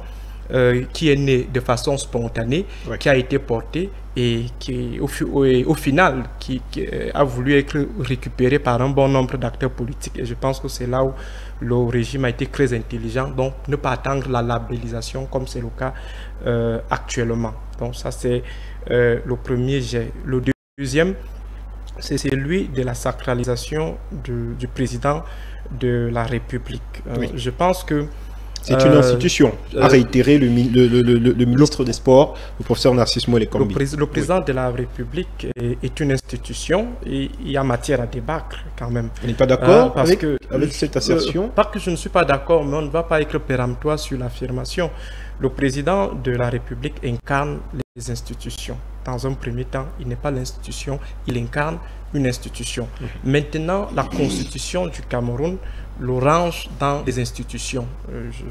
qui est né de façon spontanée, qui a été porté et qui au final qui a voulu être récupéré par un bon nombre d'acteurs politiques. Et je pense que c'est là où le régime a été très intelligent, donc ne pas attendre la labellisation comme c'est le cas actuellement. Donc ça c'est le premier jet. Le deuxième, c'est celui de la sacralisation du président de la République. Je pense que C'est une institution, a réitéré le ministre des Sports, le professeur Narcisse Mouelé-Kombi. Le président de la République est une institution et il y a matière à débattre quand même. Vous n'êtes pas d'accord avec cette assertion? Pas que je ne suis pas d'accord, mais on ne va pas être péremptoire sur l'affirmation. Le président de la République incarne les institutions. Dans un premier temps, il n'est pas l'institution, il incarne une institution. Maintenant, la constitution du Cameroun le range dans les institutions.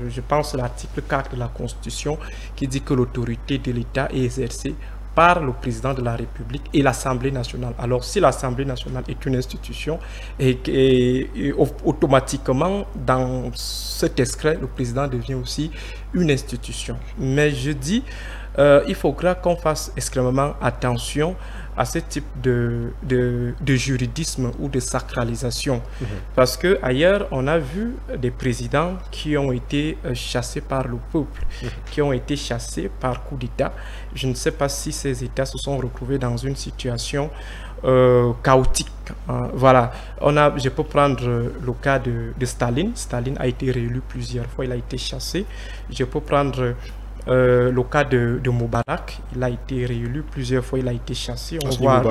Je pense à l'article 4 de la Constitution qui dit que l'autorité de l'État est exercée par le président de la République et l'Assemblée nationale. Alors, si l'Assemblée nationale est une institution, et automatiquement, dans cet extrait, le président devient aussi une institution. Mais je dis, il faudra qu'on fasse extrêmement attention à ce type de juridisme ou de sacralisation. Parce que ailleurs, on a vu des présidents qui ont été chassés par le peuple, qui ont été chassés par coup d'État. Je ne sais pas si ces États se sont retrouvés dans une situation chaotique. Voilà, je peux prendre le cas de Staline. Staline a été réélu plusieurs fois, il a été chassé. Je peux prendre le cas de Moubarak, il a été réélu plusieurs fois, il a été chassé. On voit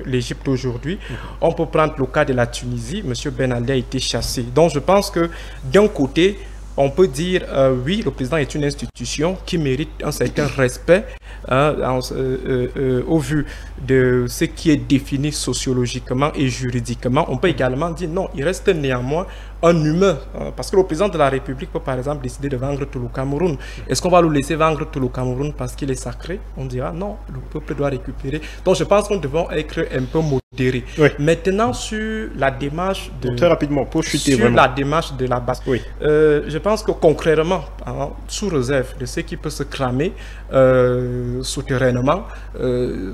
l'Égypte aujourd'hui. On peut prendre le cas de la Tunisie, M. Ben Ali a été chassé. Donc je pense que d'un côté, on peut dire oui, le président est une institution qui mérite un certain respect au vu de ce qui est défini sociologiquement et juridiquement. On peut également dire non, il reste néanmoins un humain, parce que le président de la République peut par exemple décider de vendre tout le Cameroun. Est-ce qu'on va le laisser vendre tout le Cameroun parce qu'il est sacré? On dira non, le peuple doit récupérer. Donc je pense qu'on devons être un peu modérés. Oui. Maintenant sur la démarche de... Très rapidement, pour chuter sur la démarche de la base. Oui. Je pense que concrètement, sous réserve de ce qui peut se cramer souterrainement,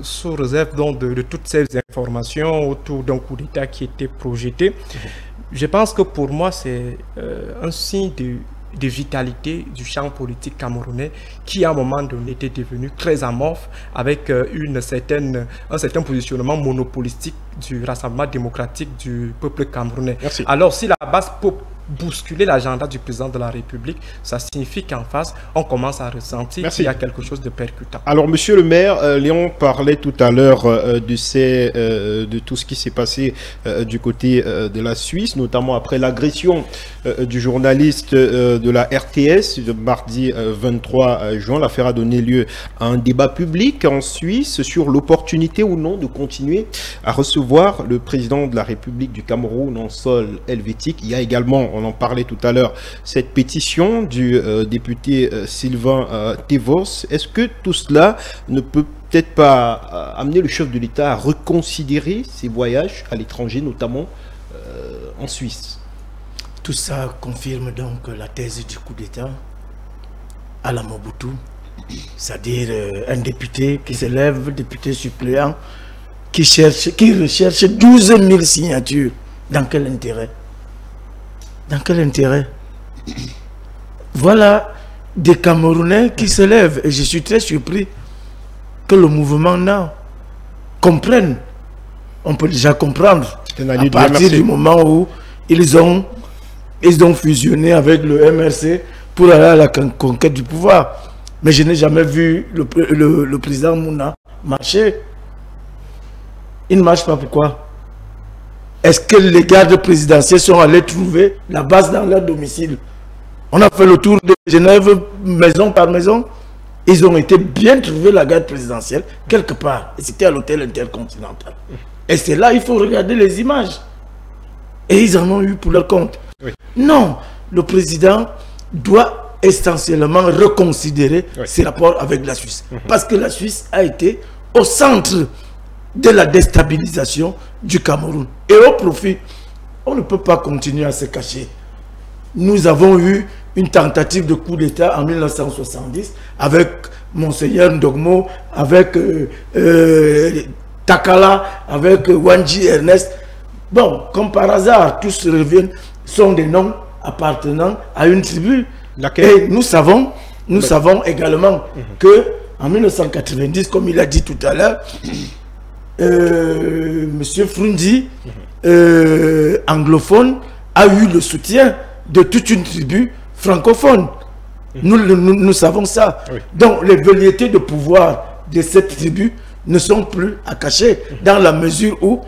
sous réserve donc de toutes ces informations autour d'un coup d'État qui était projeté, je pense que pour moi, c'est un signe de vitalité du champ politique camerounais qui, à un moment donné, était devenu très amorphe avec un certain positionnement monopolistique du Rassemblement démocratique du peuple camerounais. Merci. Alors, si la base peut bousculer l'agenda du président de la République, ça signifie qu'en face, on commence à ressentir qu'il y a quelque chose de percutant. Alors, monsieur le maire, Léon parlait tout à l'heure de tout ce qui s'est passé du côté de la Suisse, notamment après l'agression du journaliste de la RTS le mardi 23 juin. L'affaire a donné lieu à un débat public en Suisse sur l'opportunité ou non de continuer à recevoir le président de la République du Cameroun en sol helvétique. Il y a également, on en parlait tout à l'heure, cette pétition du député Sylvain Tevos. Est-ce que tout cela ne peut peut-être pas amener le chef de l'État à reconsidérer ses voyages à l'étranger, notamment en Suisse? Tout ça confirme donc la thèse du coup d'État à la Mobutu, c'est-à-dire un député qui s'élève, député suppléant, qui recherche 12 000 signatures. Dans quel intérêt? Dans quel intérêt? Voilà des Camerounais qui se lèvent. Et je suis très surpris que le mouvement NA comprenne. On peut déjà comprendre à partir du moment où ils ont fusionné avec le MRC pour aller à la conquête du pouvoir. Mais je n'ai jamais vu le président Mouna marcher. Il ne marche pas, pourquoi? Est-ce que les gardes présidentiels sont allés trouver la base dans leur domicile? On a fait le tour de Genève, maison par maison. Ils ont été bien trouver la garde présidentielle quelque part. Et c'était à l'hôtel Intercontinental. Et c'est là, il faut regarder les images. Et ils en ont eu pour leur compte. Oui. Non, le président doit essentiellement reconsidérer ses rapports avec la Suisse. Parce que la Suisse a été au centre de la déstabilisation du Cameroun. Et au profit, on ne peut pas continuer à se cacher. Nous avons eu une tentative de coup d'État en 1970 avec Monseigneur Ndogmo, avec Takala, avec Wanji Ernest. Bon, comme par hasard, tous reviennent, sont des noms appartenant à une tribu. Et nous savons également que en 1990, comme il a dit tout à l'heure, Monsieur Frundi, anglophone, a eu le soutien de toute une tribu francophone. Nous savons ça. Oui. Donc les velléités de pouvoir de cette tribu ne sont plus à cacher dans la mesure où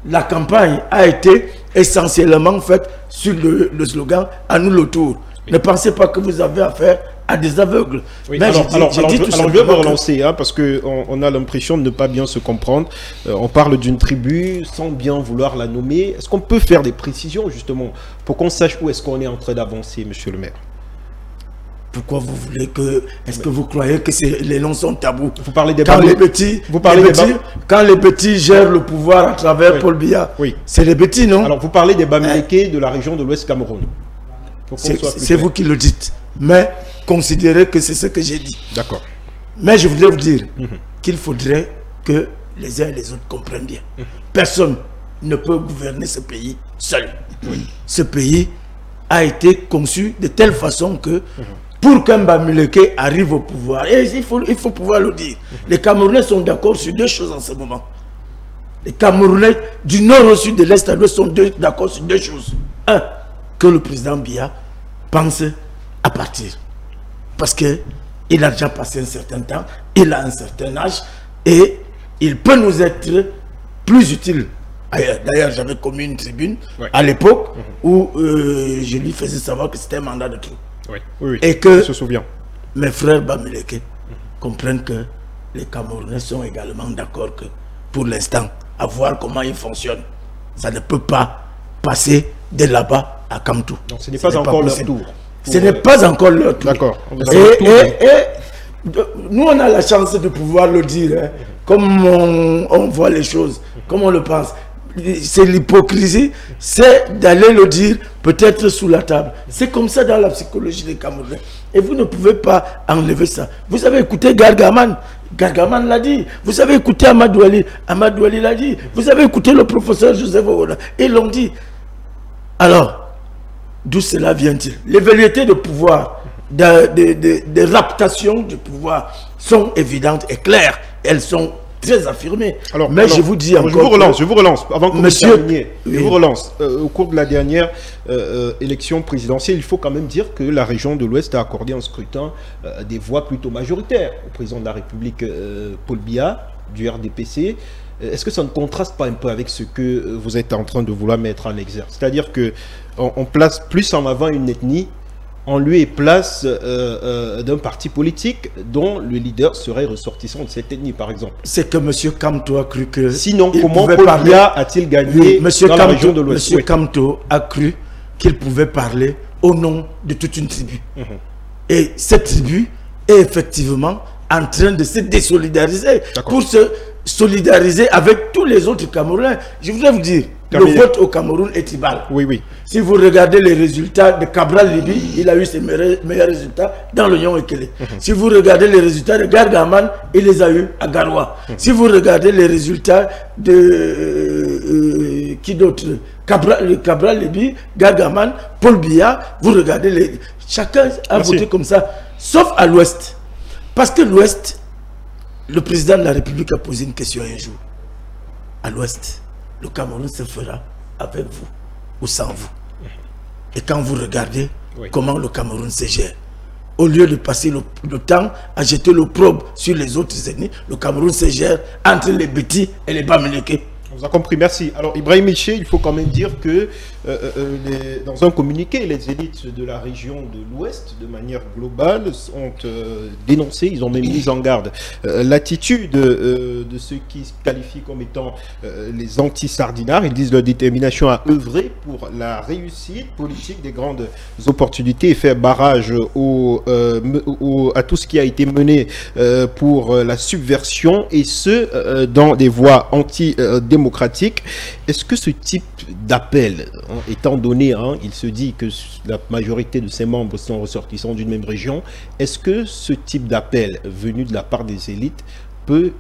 la campagne a été essentiellement faite sur le slogan « À nous le tour ». Oui. Ne pensez pas que vous avez affaire à des aveugles. Oui, alors, je veux me relancer, parce qu'on a l'impression de ne pas bien se comprendre. On parle d'une tribu sans bien vouloir la nommer. Est-ce qu'on peut faire des précisions, justement, pour qu'on sache où est-ce qu'on est en train d'avancer, monsieur le maire? Pourquoi vous voulez que... Est-ce que vous croyez que les noms sont tabous? Vous parlez des quand quand les petits gèrent le pouvoir à travers Paul Biya, c'est les petits, non? Alors, vous parlez des Bamileke de la région de l'Ouest Cameroun. C'est vous qui le dites. Mais considérez que c'est ce que j'ai dit. D'accord. Mais je voudrais vous dire qu'il faudrait que les uns et les autres comprennent bien. Personne ne peut gouverner ce pays seul. Ce pays a été conçu de telle façon que pour qu'un Bamileke arrive au pouvoir, et il faut pouvoir le dire, les Camerounais sont d'accord sur deux choses en ce moment. Les Camerounais du nord au sud, de l'est à l'ouest sont d'accord sur deux choses. Un, que le président Biya pense à partir. Parce qu'il a déjà passé un certain temps, il a un certain âge et il peut nous être plus utile. D'ailleurs, j'avais commis une tribune à l'époque où je lui faisais savoir que c'était un mandat de trop. Et que je me souviens. Mes frères Bamileke comprennent que les Camerounais sont également d'accord que pour l'instant, à voir comment il fonctionne, ça ne peut pas passer de là-bas à Kamtou. Donc ce n'est pas encore leur tour. Ce n'est pas encore leur tour. D'accord. Et nous, on a la chance de pouvoir le dire, comme on voit les choses, comme on le pense. C'est l'hypocrisie, c'est d'aller le dire peut-être sous la table. C'est comme ça dans la psychologie des Camerounais. Et vous ne pouvez pas enlever ça. Vous avez écouté Gargaman, Gargaman l'a dit. Vous avez écouté Amadou Ali l'a dit. Vous avez écouté le professeur Joseph Owola, ils l'ont dit. Alors, d'où cela vient-il? Les velléités de pouvoir, des raptations du pouvoir sont évidentes et claires. Elles sont très affirmées. Mais je vous dis encore... Je vous relance. Avant que vous terminiez, je vous relance. Au cours de la dernière élection présidentielle, il faut quand même dire que la région de l'Ouest a accordé un scrutin des voix plutôt majoritaires au président de la République, Paul Biya, du RDPC. Est-ce que ça ne contraste pas un peu avec ce que vous êtes en train de vouloir mettre en exergue? C'est-à-dire qu'on place plus en avant une ethnie en lieu et place d'un parti politique dont le leader serait ressortissant de cette ethnie, par exemple. C'est que M. Kamto a cru que... Sinon, comment Paul Biya a-t-il gagné dans la région de l'Ouest? M. Kamto a cru qu'il pouvait parler au nom de toute une tribu. Et cette tribu est effectivement en train de se désolidariser pour se solidariser avec tous les autres Camerounais. Je voudrais vous dire, le vote au Cameroun est tribal. Oui. Si vous regardez les résultats de Cabral Libi, il a eu ses meilleurs résultats dans l'Union Ekele. Si vous regardez les résultats de Gargaman, il les a eu à Garoua. Si vous regardez les résultats de qui d'autre, Cabral Libi, Gargaman, Paul Biya, vous regardez chacun a voté comme ça, sauf à l'Ouest. Parce que l'Ouest, le président de la République a posé une question un jour. À l'Ouest, le Cameroun se fera avec vous ou sans vous. Et quand vous regardez comment le Cameroun se gère, au lieu de passer le temps à jeter l'opprobre sur les autres ethnies, le Cameroun se gère entre les Bétis et les Bamileke. On vous a compris, merci. Alors, Ibrahim Miché, il faut quand même dire que dans un communiqué, les élites de la région de l'Ouest, de manière globale, ont dénoncé, ils ont même mis en garde l'attitude de ceux qui se qualifient comme étant les anti-sardinards. Ils disent leur détermination à œuvrer pour la réussite politique des grandes opportunités et faire barrage à tout ce qui a été mené pour la subversion, et ce, dans des voies anti-démocratiques. Est-ce que ce type d'appel, étant donné, il se dit que la majorité de ses membres sont ressortissants d'une même région, est-ce que ce type d'appel venu de la part des élites peut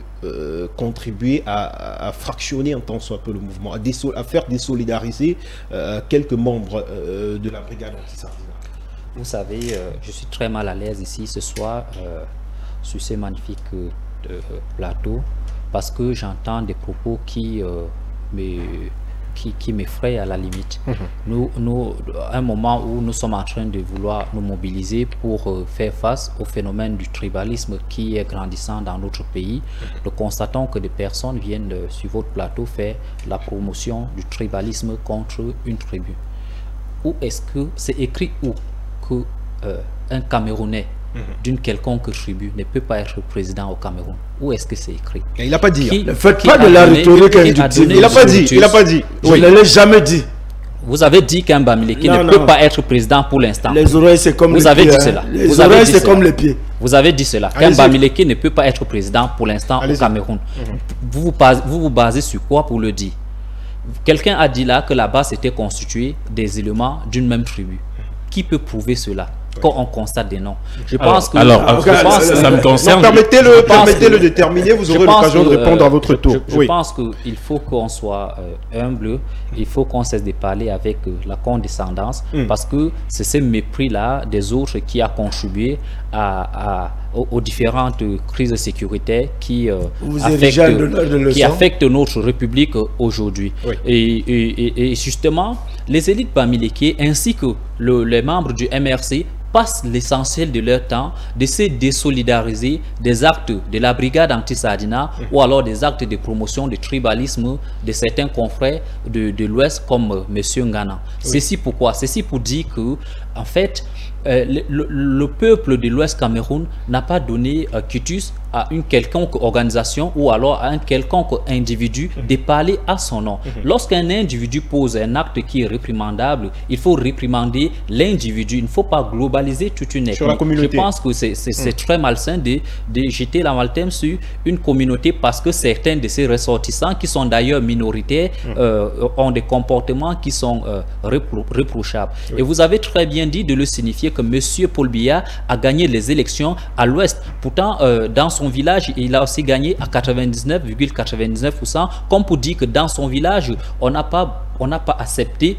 contribuer à fractionner en tant soit peu le mouvement, à faire désolidariser quelques membres de la brigade anti-sardinat? Vous savez, je suis très mal à l'aise ici ce soir sur ces magnifiques plateaux, parce que j'entends des propos qui me qui m'effraie à la limite. Nous, à un moment où nous sommes en train de vouloir nous mobiliser pour faire face au phénomène du tribalisme qui est grandissant dans notre pays, nous constatons que des personnes viennent sur votre plateau faire la promotion du tribalisme contre une tribu. Où est-ce que c'est écrit où que un Camerounais d'une quelconque tribu ne peut pas être président au Cameroun? Où est-ce que c'est écrit? Il n'a pas dit. Ne faites pas de la rhétorique inductive. Il n'a pas dit. Il n'a pas dit. Je ne l'ai jamais dit. Vous avez dit qu'un Bamileke ne peut pas être président pour l'instant. Les oreilles, c'est comme les pieds. Vous avez dit cela. Les oreilles, c'est comme les pieds. Vous avez dit cela. Qu'un Bamileke ne peut pas être président pour l'instant au Cameroun. Vous vous basez sur quoi pour le dire? Quelqu'un a dit là que là-bas, c'était constitué des éléments d'une même tribu. Qui peut prouver cela? Quand on constate des noms. Je pense que... ça me concerne. Permettez-le de terminer, vous aurez l'occasion de répondre à votre tour. Je pense qu'il faut qu'on soit humble, il faut qu'on cesse de parler avec la condescendance, parce que c'est ce mépris-là des autres qui a contribué aux différentes crises sécuritaires qui affectent notre République aujourd'hui. Et justement, les élites Bamileke ainsi que les membres du MRC passent l'essentiel de leur temps de se désolidariser des actes de la brigade anti-Sardina ou alors des actes de promotion du tribalisme de certains confrères de l'Ouest comme M. Ngana. Ceci pourquoi? Ceci pour dire que, en fait, le peuple de l'Ouest Cameroun n'a pas donné quitus à une quelconque organisation ou alors à un quelconque individu de parler à son nom. Lorsqu'un individu pose un acte qui est réprimandable, il faut réprimander l'individu. Il ne faut pas globaliser toute une ethnie. Je pense que c'est très malsain de jeter l'amalgame sur une communauté parce que certains de ces ressortissants, qui sont d'ailleurs minoritaires, ont des comportements qui sont reprochables. Et vous avez très bien dit de le signifier que M. Paul Biya a gagné les élections à l'Ouest. Pourtant, dans son village, il a aussi gagné à 99,99%, comme pour dire que dans son village, on n'a pas accepté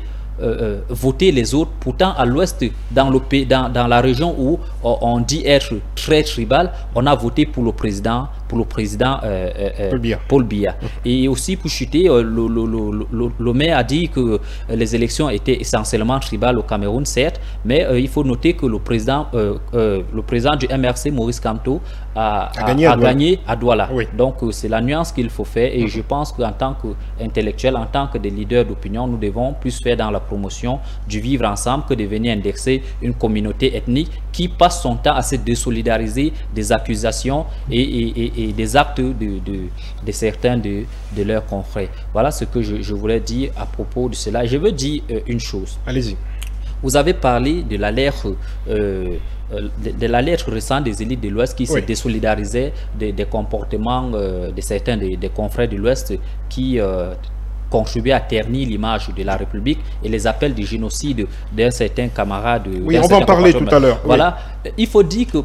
voter les autres. Pourtant, à l'Ouest, dans la région où on dit être très tribal, on a voté pour le président Paul Biya. Et aussi pour chuter, le maire a dit que les élections étaient essentiellement tribales au Cameroun, certes, mais il faut noter que le président du MRC, Maurice Kamto, a gagné à Douala. Donc c'est la nuance qu'il faut faire, et je pense qu'en tant qu'intellectuel, en tant que des leaders d'opinion, nous devons plus faire dans la promotion du vivre ensemble que de venir indexer une communauté ethnique qui passe son temps à se désolidariser des accusations et des actes de certains de leurs confrères. Voilà ce que je voulais dire à propos de cela. Je veux dire une chose. Allez-y. Vous avez parlé de la lettre récente des élites de l'Ouest qui se désolidarisaient des comportements de certains des confrères de l'Ouest qui contribuer à ternir l'image de la République et les appels de génocide d'un certain camarade. Oui, on va en parler tout à l'heure. Voilà. Il faut dire que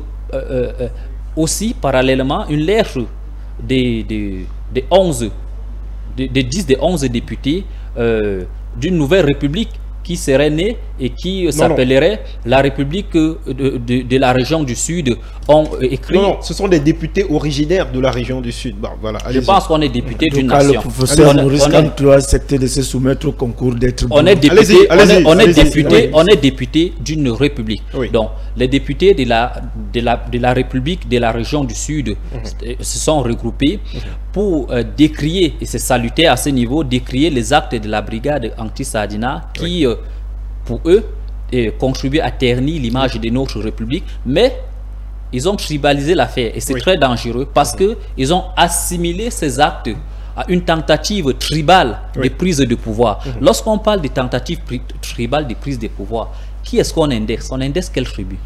aussi, parallèlement, une lettre des 10 des 11 députés d'une nouvelle République qui serait née et qui s'appellerait la République de la région du Sud, ont écrit... Non, ce sont des députés originaires de la région du Sud. Bon, voilà, je pense qu'on est député d'une nation. Le professeur Maurice Kamto a accepté de se soumettre au concours d'être... On est député d'une république. Donc, les députés de la République de la région du Sud se sont regroupés pour décrier, et c'est salutaire à ce niveau, décrier les actes de la brigade anti-Sardina qui... pour eux, contribuer à ternir l'image de notre République, mais ils ont tribalisé l'affaire et c'est très dangereux parce qu'ils ont assimilé ces actes à une tentative tribale de prise de pouvoir. Lorsqu'on parle de tentative tribale de prise de pouvoir, qui est-ce qu'on indexe? On indexe quelle tribu?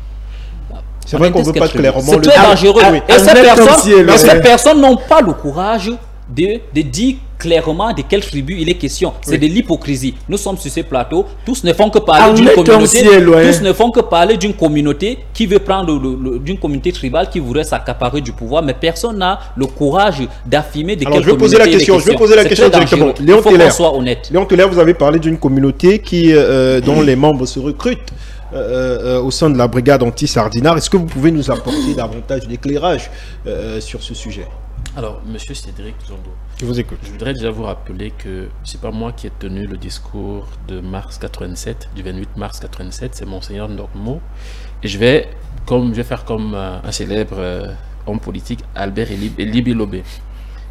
C'est vrai qu'on ne veut pas clairement... C'est très dangereux. Et ces personnes n'ont pas le courage de dire clairement de quelle tribu il est question. C'est de l'hypocrisie. Nous sommes sur ces plateaux, tous ne font que parler d'une communauté, tous ne font que parler d'une communauté qui veut prendre d'une communauté tribale qui voudrait s'accaparer du pouvoir, mais personne n'a le courage d'affirmer de quelle communauté il est question. Je vais poser la question directement. Il faut qu'on soit honnête. Léon Teller, vous avez parlé d'une communauté qui, dont les membres se recrutent au sein de la brigade anti-Sardinard. Est-ce que vous pouvez nous apporter davantage d'éclairage sur ce sujet? Alors, monsieur Cédric Zondo, je vous écoute. Je voudrais déjà vous rappeler que c'est pas moi qui ai tenu le discours de mars 87, du 28 mars 87, c'est Monseigneur Ndokmo. Et je vais faire comme un célèbre homme politique, Albert Elibi Lobé,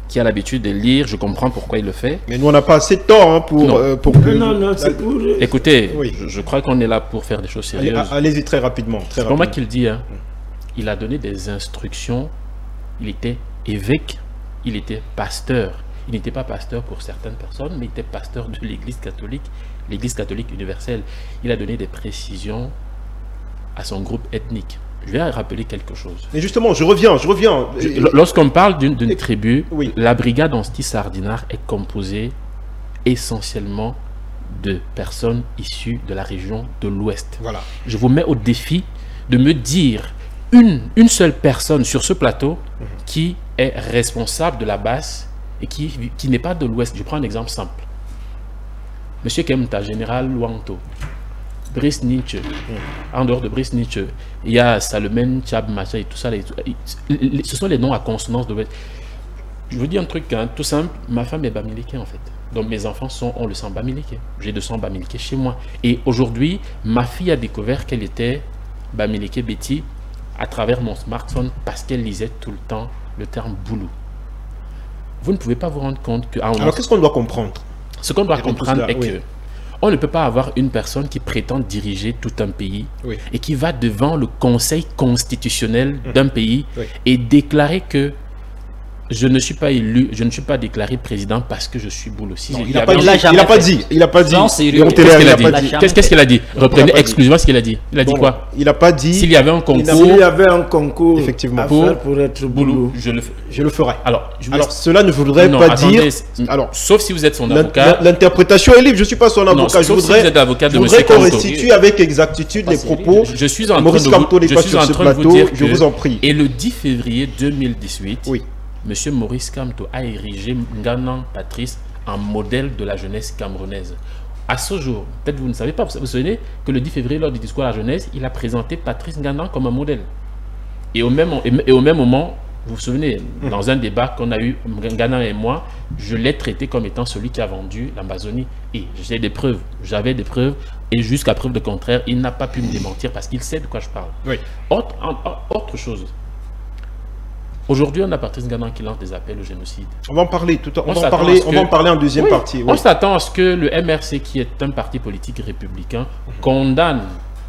qui a l'habitude de lire, je comprends pourquoi il le fait. Mais nous, on n'a pas assez de temps pour que... Non, c'est pour... Écoutez, oui. je crois qu'on est là pour faire des choses sérieuses. Allez-y très rapidement. C'est pas moi qui le dis. Hein. Il a donné des instructions. Il était évêque, il était pasteur. Il n'était pas pasteur pour certaines personnes, mais il était pasteur de l'Église catholique universelle. Il a donné des précisions à son groupe ethnique. Je vais rappeler quelque chose. Et justement, je reviens. Lorsqu'on parle d'une tribu, oui. La brigade Anti-Sardinar est composée essentiellement de personnes issues de la région de l'Ouest. Voilà. Je vous mets au défi de me dire une seule personne sur ce plateau qui est responsable de la base et qui n'est pas de l'Ouest. Je prends un exemple simple. Monsieur Kemta, général Luanto, Brice Nietzsche, en dehors de Brice Nietzsche, il y a Salomon Chab Macha et tout ça. Ce sont les noms à consonance de l'Ouest. Je vous dis un truc hein, tout simple, ma femme est bamileke en fait. Donc mes enfants ont le sang bamileke. J'ai de sang bamileke chez moi. Et aujourd'hui, ma fille a découvert qu'elle était bamileke Betty à travers mon smartphone parce qu'elle lisait tout le temps le terme boulou. Vous ne pouvez pas vous rendre compte que... Alors qu'est-ce qu'on doit comprendre? Ce qu'on doit comprendre est que on ne peut pas avoir une personne qui prétend diriger tout un pays et qui va devant le conseil constitutionnel d'un pays et déclarer que je ne suis pas élu, je ne suis pas déclaré président parce que je suis boulot. Il n'a pas dit. Qu'est-ce qu'il a dit? Reprenez exclusivement ce qu'il a dit. Il a dit quoi? Il n'a pas dit. S'il y avait un concours, effectivement, pour être boulot, je le ferai. Alors cela ne voudrait pas dire. Alors, sauf si vous êtes son avocat. L'interprétation est libre. Je ne suis pas son avocat. Je voudrais qu'on restitue avec exactitude les propos. Je suis en train de vous dire. Je vous en prie. Et le 10 février 2018. Monsieur Maurice Kamto a érigé Nganan Patrice en modèle de la jeunesse camerounaise. À ce jour, peut-être vous ne savez pas, vous vous souvenez que le 10 février, lors du discours à la jeunesse, il a présenté Patrice Nganan comme un modèle. Et au même moment, vous vous souvenez, dans un débat qu'on a eu, Nganan et moi, je l'ai traité comme étant celui qui a vendu l'Amazonie. Et j'ai des preuves, j'avais des preuves, et jusqu'à preuve de contraire, il n'a pas pu me démentir parce qu'il sait de quoi je parle. Autre chose. Aujourd'hui, on a Patrice Nganan qui lance des appels au génocide. On va en parler on va en parler en deuxième partie. On s'attend à ce que le MRC, qui est un parti politique républicain, condamne,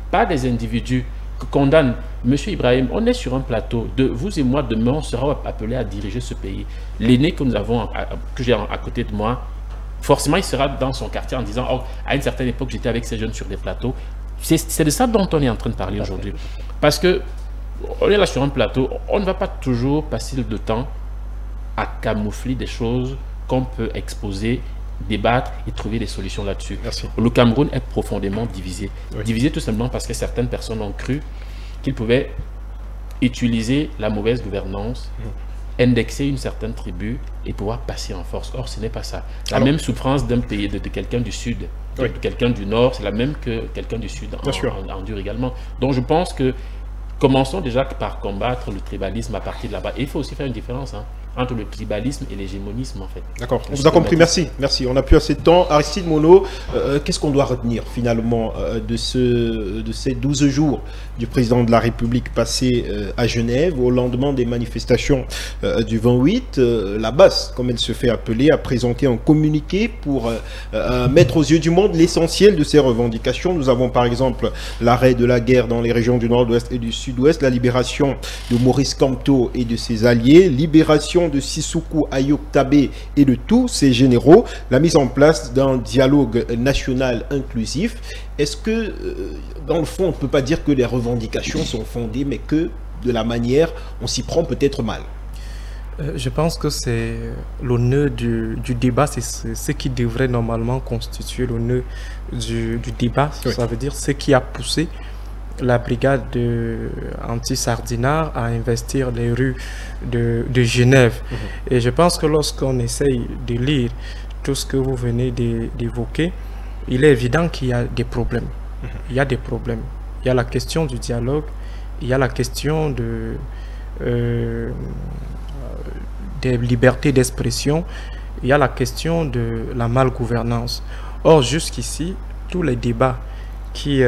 pas des individus, condamne M. Ibrahim. On est sur un plateau de vous et moi, demain, on sera appelé à diriger ce pays. L'aîné que nous avons, que j'ai à côté de moi, forcément, il sera dans son quartier en disant oh, à une certaine époque, j'étais avec ces jeunes sur des plateaux. C'est de ça dont on est en train de parler aujourd'hui. Parce que on est là sur un plateau, on ne va pas toujours passer de temps à camoufler des choses qu'on peut exposer, débattre et trouver des solutions là-dessus. Le Cameroun est profondément divisé. Divisé tout simplement parce que certaines personnes ont cru qu'ils pouvaient utiliser la mauvaise gouvernance, indexer une certaine tribu et pouvoir passer en force. Or, ce n'est pas ça. La même souffrance d'un pays, de quelqu'un du Sud, de quelqu'un du Nord, c'est la même que quelqu'un du Sud endure également. Donc, je pense que commençons déjà par combattre le tribalisme à partir de là-bas. Et il faut aussi faire une différence entre le tribalisme et l'hégémonisme, en fait. D'accord, on vous a compris, merci. On n'a plus assez de temps. Aristide Mono, qu'est-ce qu'on doit retenir finalement de ces 12 jours du président de la République passé à Genève au lendemain des manifestations du 28 La BAS, comme elle se fait appeler, a présenté un communiqué pour mettre aux yeux du monde l'essentiel de ses revendications. Nous avons par exemple l'arrêt de la guerre dans les régions du Nord-Ouest et du Sud-Ouest, la libération de Maurice Kamto et de ses alliés, libération de Sissoko Ayok Tabé et de tous ses généraux, la mise en place d'un dialogue national inclusif. Est-ce que, dans le fond, on ne peut pas dire que les revendications sont fondées, mais que, de la manière, on s'y prend peut-être mal? Je pense que c'est le nœud du débat, c'est ce qui devrait normalement constituer le nœud du débat. Ça veut dire ce qui a poussé la brigade anti-Sardinar à investir les rues de Genève. Et je pense que lorsqu'on essaye de lire tout ce que vous venez d'évoquer, il est évident qu'il y a des problèmes. Il y a des problèmes. Il y a la question du dialogue, il y a la question des libertés d'expression, il y a la question de la malgouvernance. Or, jusqu'ici, tous les débats qui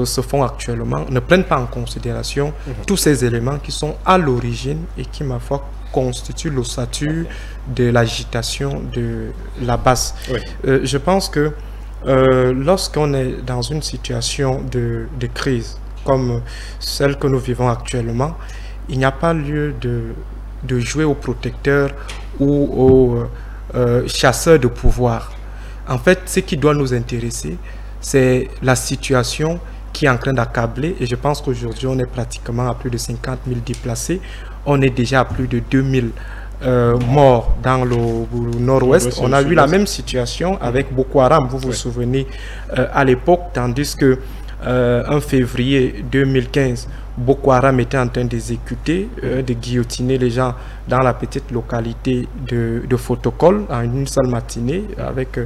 se font actuellement ne prennent pas en considération tous ces éléments qui sont à l'origine et qui, ma foi, constituent l'ossature de l'agitation de la base. Oui. Je pense que lorsqu'on est dans une situation de crise comme celle que nous vivons actuellement, il n'y a pas lieu de jouer au protecteur ou au chasseur de pouvoir. En fait, ce qui doit nous intéresser, c'est la situation qui est en train d'accabler, et je pense qu'aujourd'hui, on est pratiquement à plus de 50 000 déplacés. On est déjà à plus de 2000 morts dans le nord-ouest. On a eu la même situation avec Boko Haram, vous vous souvenez, à l'époque, tandis que en février 2015, Boko Haram était en train d'exécuter, de guillotiner les gens dans la petite localité de Fotokol en une seule matinée, avec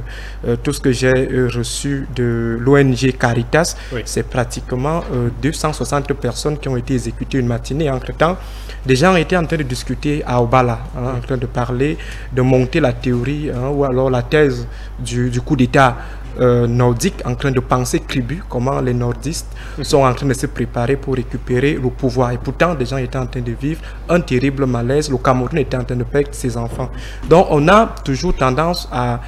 tout ce que j'ai reçu de l'ONG Caritas. Oui. C'est pratiquement 260 personnes qui ont été exécutées une matinée. Entre-temps, des gens étaient en train de discuter à Obala, en train de parler, de monter la théorie ou alors la thèse du coup d'État nordique, en train de penser tribu, comment les nordistes sont en train de se préparer pour récupérer le pouvoir. Et pourtant, des gens étaient en train de vivre un terrible malaise. Le Cameroun était en train de perdre ses enfants. Donc, on a toujours tendance à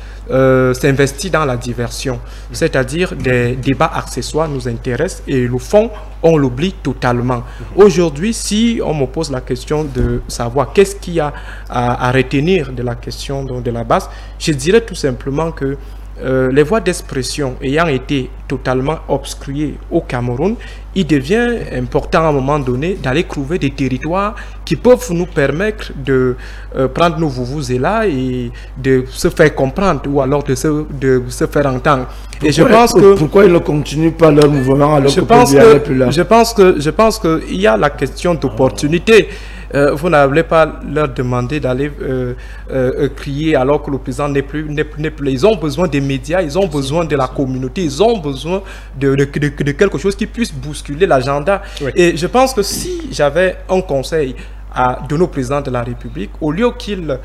s'investir dans la diversion. C'est-à-dire, des débats accessoires nous intéressent et le fond, on l'oublie totalement. Aujourd'hui, si on me pose la question de savoir qu'est-ce qu'il y a à retenir de la question de la base, je dirais tout simplement que les voies d'expression ayant été totalement obstruées au Cameroun, il devient important à un moment donné d'aller trouver des territoires qui peuvent nous permettre de prendre nos vuvuzelas et de se faire comprendre ou alors de se faire entendre. Pourquoi, et je pense que pourquoi ils ne continuent pas leur mouvement alors que plus là? Je pense qu'il y a la question d'opportunité. Vous n'allez pas leur demander d'aller crier alors que le président n'est plus. Ils ont besoin des médias, ils ont besoin de la communauté, ils ont besoin de quelque chose qui puisse bousculer l'agenda. Oui. Et je pense que si j'avais un conseil à donner au président de la République, au lieu qu'il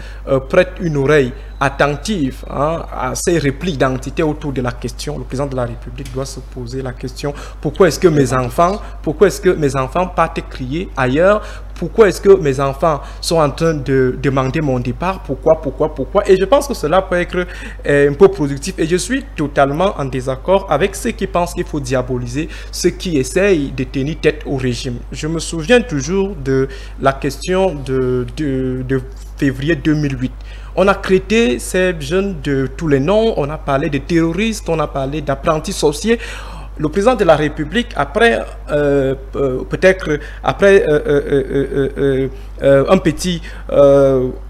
prête une oreille attentive à ces replis d'identité autour de la question, le président de la République doit se poser la question: pourquoi est-ce que mes enfants partent crier ailleurs? Pourquoi est-ce que mes enfants sont en train de demander mon départ? Pourquoi? Et je pense que cela peut être un peu productif. Et je suis totalement en désaccord avec ceux qui pensent qu'il faut diaboliser ceux qui essayent de tenir tête au régime. Je me souviens toujours de la question de février 2008. On a traité ces jeunes de tous les noms, on a parlé de terroristes, on a parlé d'apprentis sorciers. Le président de la République, après un petit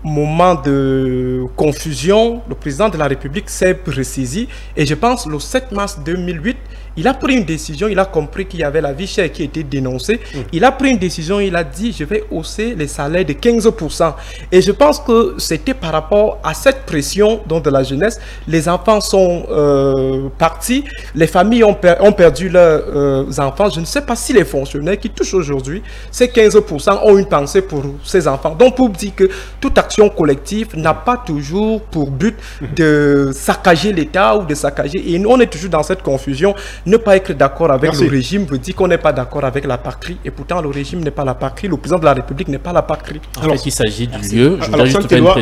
moment de confusion, le président de la République s'est ressaisi et je pense le 7 mars 2008, il a pris une décision, il a compris qu'il y avait la vie chère qui était dénoncée. Il a pris une décision, il a dit: je vais hausser les salaires de 15%. Et je pense que c'était par rapport à cette pression de la jeunesse. Les enfants sont partis, les familles ont perdu leurs enfants. Je ne sais pas si les fonctionnaires qui touchent aujourd'hui ces 15% ont une pensée pour ces enfants. Donc pour dire que toute action collective n'a pas toujours pour but de saccager l'État ou de saccager. Et on est toujours dans cette confusion. Ne pas être d'accord avec le régime veut dire qu'on n'est pas d'accord avec la patrie. Et pourtant, le régime n'est pas la patrie. Le président de la République n'est pas la patrie. En fait, il s'agit du lieu. Je voudrais juste faire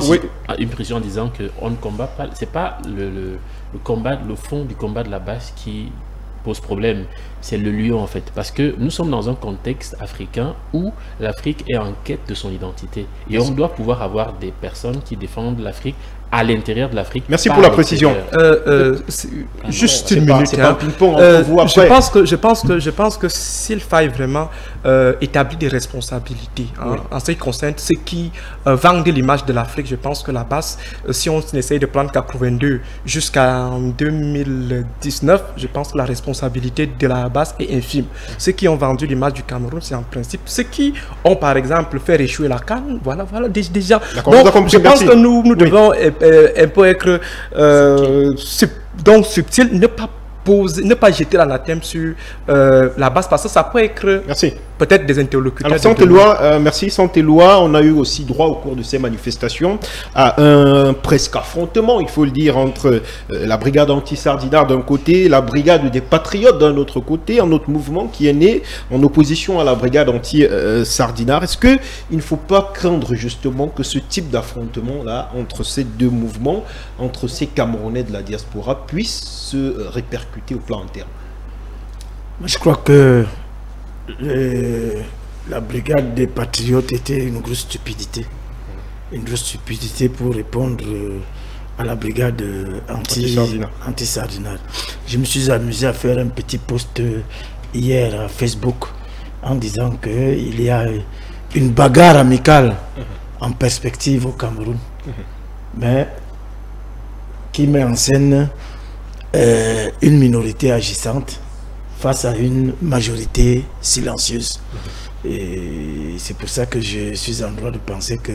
une précision en disant qu'on ne combat pas. Ce n'est pas le fond du combat de la base qui pose problème. C'est le lieu, en fait. Parce que nous sommes dans un contexte africain où l'Afrique est en quête de son identité. Et on doit pouvoir avoir des personnes qui défendent l'Afrique à l'intérieur de l'Afrique. Merci pour la précision. Juste une minute. Je pense que s'il faille vraiment établir des responsabilités en ce qui concerne ceux qui vendent l'image de l'Afrique, je pense que la base, si on essaye de prendre 82 jusqu'à 2019, je pense que la responsabilité de la base est infime. Ceux qui ont vendu l'image du Cameroun, c'est en principe ceux qui ont par exemple fait échouer la CAN. Voilà, déjà. Donc, je pense que nous devons un peu être subtil, ne pas jeter l'anathème sur la base parce que ça peut être peut-être des interlocuteurs. Alors, Santé-Loi, merci Santé-Loi, on a eu aussi droit au cours de ces manifestations à un presque affrontement, il faut le dire, entre la brigade anti-Sardinard d'un côté, la brigade des patriotes d'un autre côté, un autre mouvement qui est né en opposition à la brigade anti-Sardinard. Est-ce qu'il ne faut pas craindre justement que ce type d'affrontement-là entre ces deux mouvements, entre ces Camerounais de la diaspora, puisse se répercuter au plan interne? Je crois que la brigade des patriotes était une grosse stupidité. Une grosse stupidité pour répondre à la brigade anti-Sardinard. Je me suis amusé à faire un petit post hier à Facebook en disant qu'il y a une bagarre amicale en perspective au Cameroun, mais qui met en scène une minorité agissante face à une majorité silencieuse. Et c'est pour ça que je suis en droit de penser que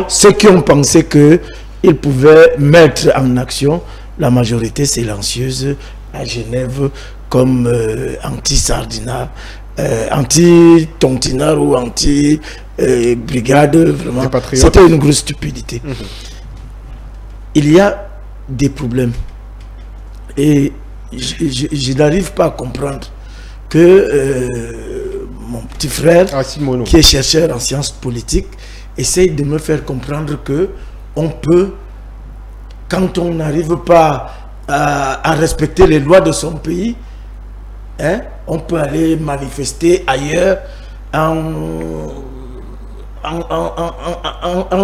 ceux qui ont pensé qu'ils pouvaient mettre en action la majorité silencieuse à Genève comme anti-Sardinard, anti-Tontinard ou anti-brigade, vraiment, c'était une grosse stupidité. Il y a des problèmes. Et je n'arrive pas à comprendre que mon petit frère, qui est chercheur en sciences politiques, essaye de me faire comprendre que on peut, quand on n'arrive pas à respecter les lois de son pays, hein, on peut aller manifester ailleurs en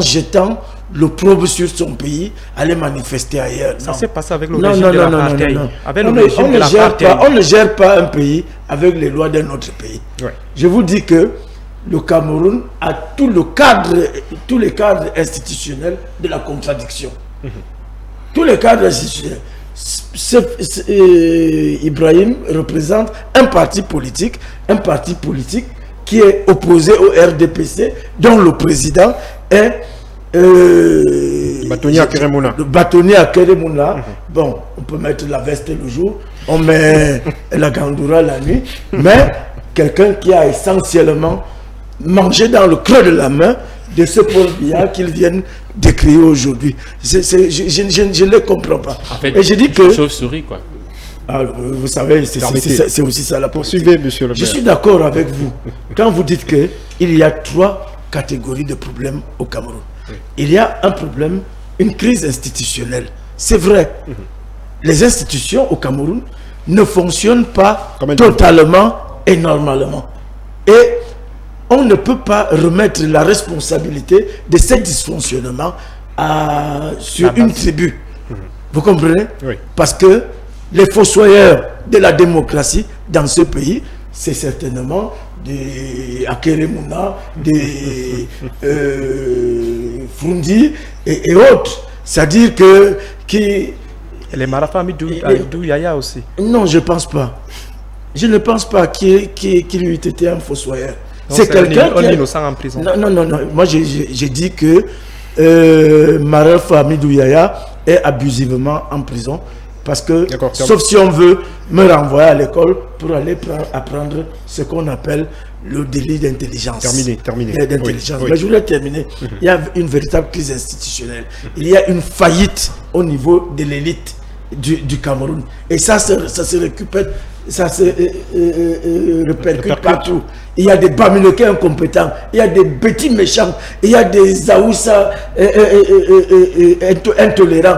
jetant l'opprobre sur son pays, aller manifester ailleurs. Ça s'est passé avec le régime de l'apartheid. On ne gère pas un pays avec les lois d'un autre pays. Ouais. Je vous dis que le Cameroun a tous les cadres institutionnels de la contradiction. Tous les cadres institutionnels. Ibrahim représente un parti politique qui est opposé au RDPC, dont le président est bâtonnier à Keremouna. Bon, on peut mettre la veste le jour, on met la gandoura la nuit, mais quelqu'un qui a essentiellement mangé dans le creux de la main de ce Paul Biya qu'ils viennent décrire aujourd'hui. Je ne les comprends pas. En fait, et je dis que chauve-souris, quoi. Alors, vous savez, c'est aussi ça la politique. Poursuivez, monsieur le maire. Je suis d'accord avec vous quand vous dites qu'il y a 3 catégories de problèmes au Cameroun. Il y a un problème, une crise institutionnelle. C'est vrai. Les institutions au Cameroun ne fonctionnent pas totalement et normalement. Et on ne peut pas remettre la responsabilité de ces dysfonctionnements sur une tribu. Vous comprenez? Oui. Parce que les fossoyeurs de la démocratie dans ce pays, c'est certainement des Akeremouna, des Frundi et autres. C'est-à-dire que... les Marafami Douyaya aussi. Non, je ne pense pas. Je ne pense pas qu'il ait été un fossoyeur. C'est quelqu'un qui est innocent en prison. Non. Moi, j'ai dit que Marafami Douyaya est abusivement en prison. Parce que, sauf si on veut me renvoyer à l'école pour aller apprendre ce qu'on appelle le délit d'intelligence. Terminé. D'intelligence. Mais je voulais terminer. Il y a une véritable crise institutionnelle. Il y a une faillite au niveau de l'élite du Cameroun. Et ça se récupère, ça se répercute partout. Il y a des Bamileke incompétents, il y a des petits méchants, il y a des Zaoussa intolérants,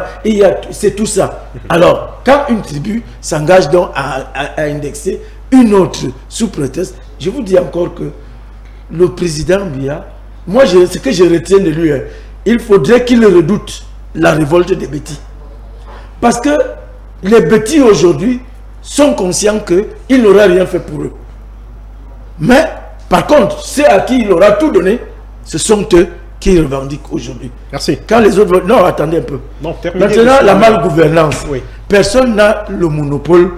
c'est tout ça. Alors, quand une tribu s'engage donc à indexer une autre sous prétexte, je vous dis encore que le président Biya, moi ce que je retiens de lui, il faudrait qu'il redoute la révolte des Bétis. Parce que les Bétis aujourd'hui sont conscients qu'il n'aura rien fait pour eux. Mais, par contre, ceux à qui il aura tout donné, ce sont eux qui revendiquent aujourd'hui. Merci. Quand les autres... Non, attendez un peu. Non, maintenant, la malgouvernance. Oui. Personne n'a le monopole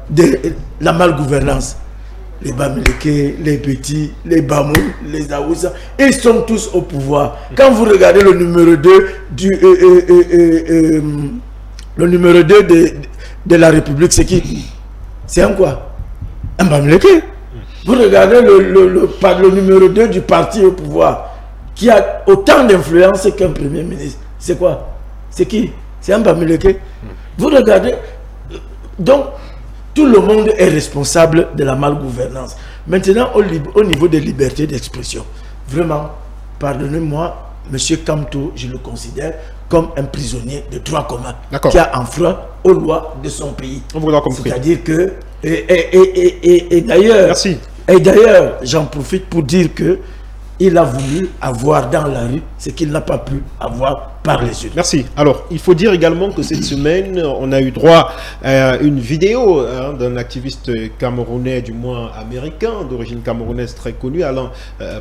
de la malgouvernance. Les Bamileke, les Petits, les Bamou, les Aoussa, ils sont tous au pouvoir. Quand vous regardez le numéro 2 de la République, c'est qui? C'est un quoi? Un Bamileke. Vous regardez le numéro 2 du parti au pouvoir, qui a autant d'influence qu'un premier ministre. C'est quoi? C'est qui? C'est un Bamileke. Vous regardez, donc tout le monde est responsable de la malgouvernance. Maintenant, au niveau des libertés d'expression, vraiment, pardonnez-moi, M. Kamto, je le considère comme un prisonnier de droit commun qui a enfreint aux lois de son pays. C'est-à-dire que, et d'ailleurs, j'en profite pour dire que il a voulu avoir dans la rue ce qu'il n'a pas pu avoir par les yeux. Merci. Alors, il faut dire également que cette semaine, on a eu droit à une vidéo d'un activiste camerounais, du moins américain, d'origine camerounaise très connu, Alain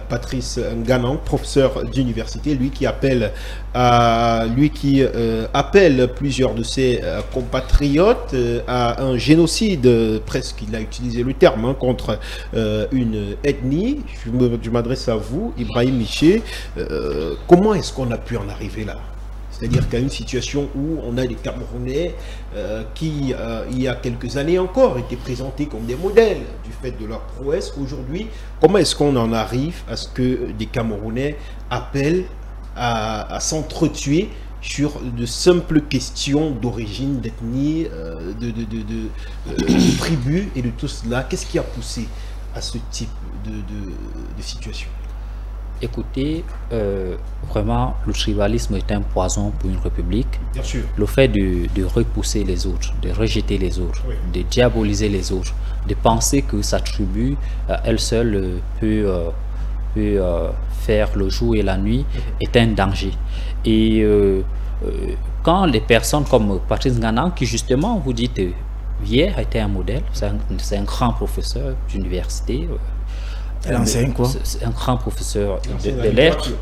Patrice Nganang, professeur d'université, lui qui appelle plusieurs de ses compatriotes à un génocide, presque, il a utilisé le terme, contre une ethnie. Je m'adresse à vous, Ibrahim Miché. Comment est-ce qu'on a pu en arriver là? C'est-à-dire qu'à une situation où on a des Camerounais qui, il y a quelques années encore, étaient présentés comme des modèles du fait de leur prouesse. Aujourd'hui, comment est-ce qu'on en arrive à ce que des Camerounais appellent à s'entretuer sur de simples questions d'origine, d'ethnie, de tribus et de tout cela? Qu'est-ce qui a poussé à ce type de situation? Écoutez, vraiment, le tribalisme est un poison pour une république. Bien sûr. Le fait de repousser les autres, de rejeter les autres, de diaboliser les autres, de penser que sa tribu, elle seule, peut faire le jour et la nuit, est un danger. Et quand les personnes comme Patrice Nganang, qui justement, vous dites, hier était un modèle, c'est un grand professeur d'université, c'est un grand professeur de lettres,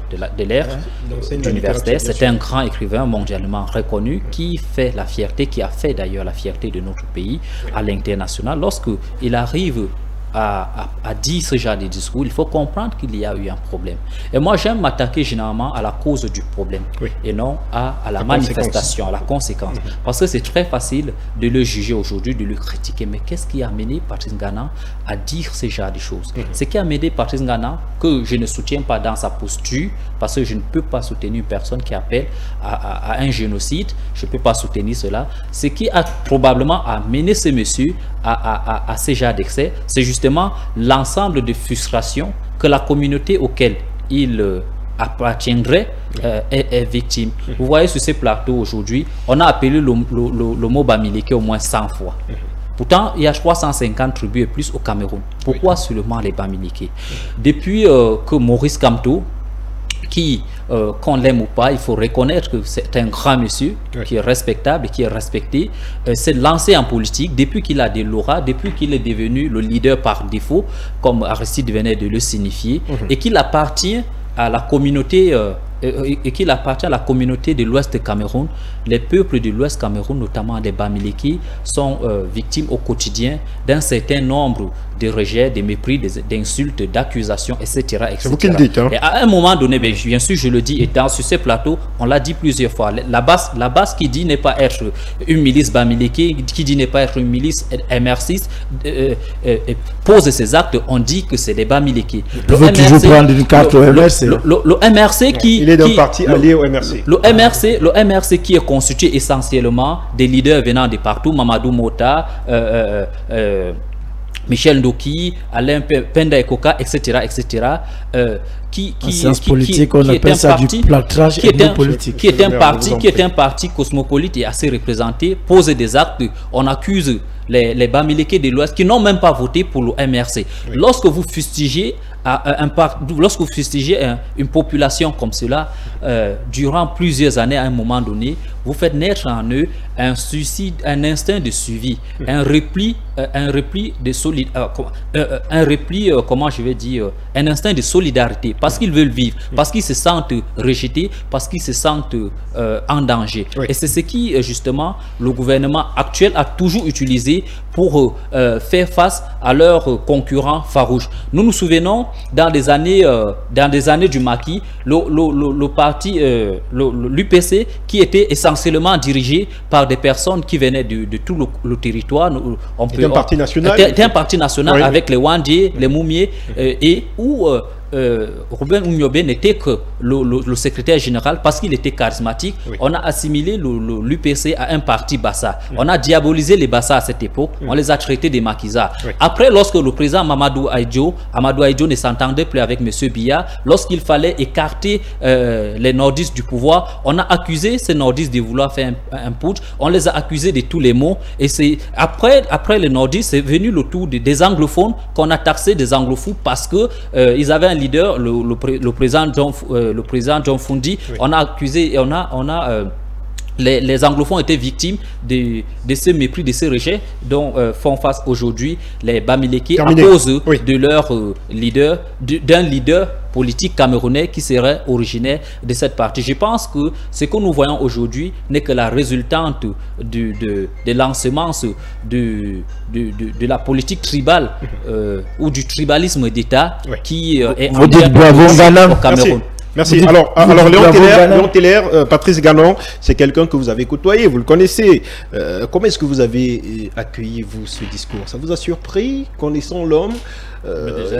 d'université. C'est un grand écrivain mondialement reconnu qui fait la fierté, qui a fait d'ailleurs la fierté de notre pays à l'international. Lorsqu'il arrive à dire ce genre de discours, il faut comprendre qu'il y a eu un problème. Et moi, j'aime m'attaquer généralement à la cause du problème et non à la manifestation, à la conséquence. Parce que c'est très facile de le juger aujourd'hui, de le critiquer. Mais qu'est-ce qui a amené Patrice Nganang à dire ce genre de choses? Ce qui a amené Patrice Nganang, que je ne soutiens pas dans sa posture, parce que je ne peux pas soutenir une personne qui appelle à un génocide, je ne peux pas soutenir cela. Ce qui a probablement amené ce monsieur à ce genre d'excès, c'est justement l'ensemble de frustrations que la communauté auquel il appartiendrait est victime. Vous voyez sur ces plateaux aujourd'hui, on a appelé le mot Bamileke au moins 100 fois. Pourtant, il y a 350 tribus et plus au Cameroun. Pourquoi seulement les Bamileke? Depuis que Maurice Kamto, qui, qu'on l'aime ou pas, il faut reconnaître que c'est un grand monsieur qui est respectable, qui est respecté, s'est lancé en politique depuis qu'il a des lauréats, depuis qu'il est devenu le leader par défaut, comme Aristide venait de le signifier, et qu'il appartient à la communauté de l'Ouest Cameroun. Les peuples de l'Ouest Cameroun, notamment les Bamileke, sont victimes au quotidien d'un certain nombre de rejets, de mépris, d'insultes, d'accusations, etc. C'est vous qui le dites. Et à un moment donné, bien sûr, je le dis, étant sur ces plateaux, on l'a dit plusieurs fois, la base qui dit n'est pas être une milice Bamileke, qui dit n'est pas être une milice MR6, pose ses actes, on dit que c'est des Bamileke. Il faut toujours prendre une carte au MRC. Le MRC qui... Il est d'un parti allié au MRC. Le MRC qui est constitué essentiellement des leaders venant de partout, Mamadou Mota, Michel Ndoki, Alain Penda Ekoka, etc. Qui est un parti cosmopolite et assez représenté, pose des actes. On accuse les Bamileke de l'Ouest qui n'ont même pas voté pour le MRC. Lorsque vous fustigez une population comme cela, durant plusieurs années, à un moment donné, vous faites naître en eux un suicide, un instinct de suivi, un repli de un instinct de solidarité, parce qu'ils veulent vivre, parce qu'ils se sentent rejetés, parce qu'ils se sentent en danger. Et c'est ce qui, justement, le gouvernement actuel a toujours utilisé pour faire face à leurs concurrents farouches. Nous nous souvenons, dans des années du Maquis, le parti, l'UPC, qui était essentiel essentiellement dirigé par des personnes qui venaient de tout le territoire. C'était un parti national. C'était un parti national, oui, avec les Wandé, les Moumié, et où Ruben Oumyobé n'était que le secrétaire général parce qu'il était charismatique. Oui. On a assimilé l'UPC à un parti Bassa. On a diabolisé les Bassa à cette époque. On les a traités des maquisards. Oui. Après, lorsque le président Mamadou Aïdjo ne s'entendait plus avec M. Biya, lorsqu'il fallait écarter les nordistes du pouvoir, on a accusé ces nordistes de vouloir faire un putsch. On les a accusés de tous les maux. Et c'est après les nordistes, c'est venu le tour des anglophones qu'on a taxé des anglophones parce que ils avaient un leader, le président John Fundi. Oui. On a accusé et les anglophones étaient victimes de ce mépris, de ce rejet dont font face aujourd'hui les Bamileke à cause, oui, de leur leader, d'un leader politique camerounais qui serait originaire de cette partie. Je pense que ce que nous voyons aujourd'hui n'est que la résultante de l'ensemence de la politique tribale ou du tribalisme d'État, oui, qui est en au Cameroun. Merci. Alors Léon Teller, Patrice Ganon, c'est quelqu'un que vous avez côtoyé, vous le connaissez. Comment est-ce que vous avez accueilli, vous, ce discours? Ça vous a surpris, connaissant l'homme?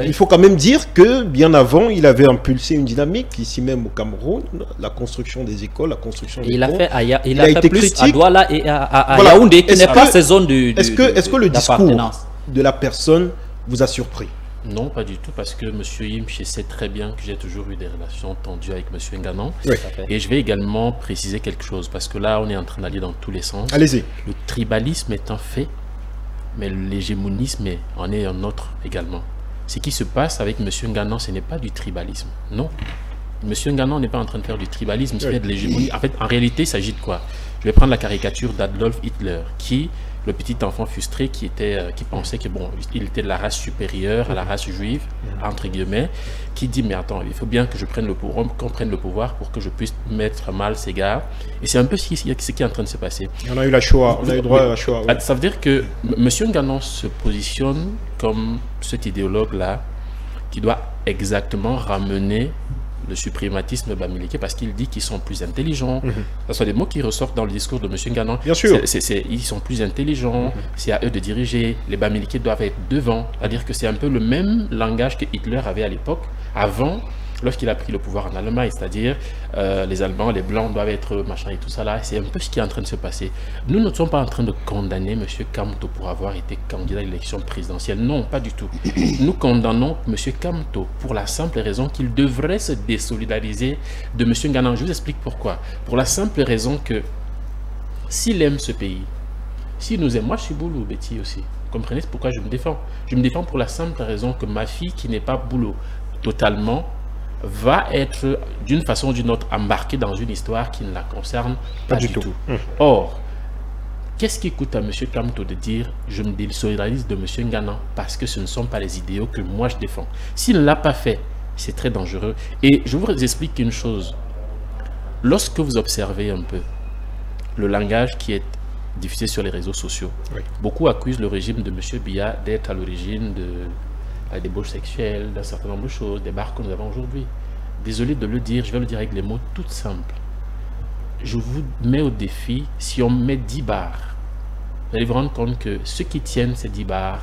Il faut quand même dire que, bien avant, il avait impulsé une dynamique, ici même au Cameroun, la construction des écoles, la construction des ponts. Il a fait plus critique à Douala et à Yaoundé, qui n'est pas ces zones de Est-ce que le discours de la personne vous a surpris? Non, pas du tout, parce que M. Yimche sait très bien que j'ai toujours eu des relations tendues avec M. Nganon. Oui. Et je vais également préciser quelque chose, parce que là, on est en train d'aller dans tous les sens. Allez-y. Le tribalisme est un fait, mais l'hégémonisme en est un autre également. Ce qui se passe avec M. Nganon, ce n'est pas du tribalisme. Non. M. Nganon n'est pas en train de faire du tribalisme, c'est de l'hégémonie. En fait, en réalité, il s'agit de quoi? Je vais prendre la caricature d'Adolf Hitler, qui... le petit enfant frustré qui pensait que bon, il était de la race supérieure à la race juive, entre guillemets, qui dit mais attends, il faut bien que je prenne le pouvoir, qu'on prenne le pouvoir pour que je puisse mettre mal ces gars. Et c'est un peu ce qui est en train de se passer. On a eu la Shoah, on a eu droit à la Shoah. Oui. Ça veut dire que M. Nganon se positionne comme cet idéologue-là qui doit exactement ramener le suprématisme bamileke parce qu'il dit qu'ils sont plus intelligents. Ce sont des mots qui ressortent dans le discours de M. Nganon. Bien sûr. Ils sont plus intelligents, c'est à eux de diriger, les bamileke doivent être devant. C'est-à-dire que c'est un peu le même langage que Hitler avait à l'époque, avant, lorsqu'il a pris le pouvoir en Allemagne, c'est-à-dire les Allemands, les Blancs doivent être machin et tout ça là. C'est un peu ce qui est en train de se passer. Nous ne sommes pas en train de condamner M. Kamto pour avoir été candidat à l'élection présidentielle. Non, pas du tout. Nous condamnons M. Kamto pour la simple raison qu'il devrait se désolidariser de M. Nganon. Je vous explique pourquoi. Pour la simple raison que s'il aime ce pays, s'il nous aime, moi je suis boulot, Betty aussi. Vous comprenez pourquoi je me défends? Je me défends pour la simple raison que ma fille qui n'est pas boulot totalement va être d'une façon ou d'une autre embarquée dans une histoire qui ne la concerne pas du tout. Or, qu'est-ce qui coûte à M. Kamto de dire je me désolidarise de M. Nganon parce que ce ne sont pas les idéaux que moi je défends? S'il ne l'a pas fait, c'est très dangereux. Et je vous explique une chose. Lorsque vous observez un peu le langage qui est diffusé sur les réseaux sociaux, oui, beaucoup accusent le régime de M. Biya d'être à l'origine de la débauche sexuelle, d'un certain nombre de choses, des bars que nous avons aujourd'hui. Désolé de le dire, je vais le dire avec les mots tout simples. Je vous mets au défi, si on met 10 bars, vous allez vous rendre compte que ceux qui tiennent ces 10 bars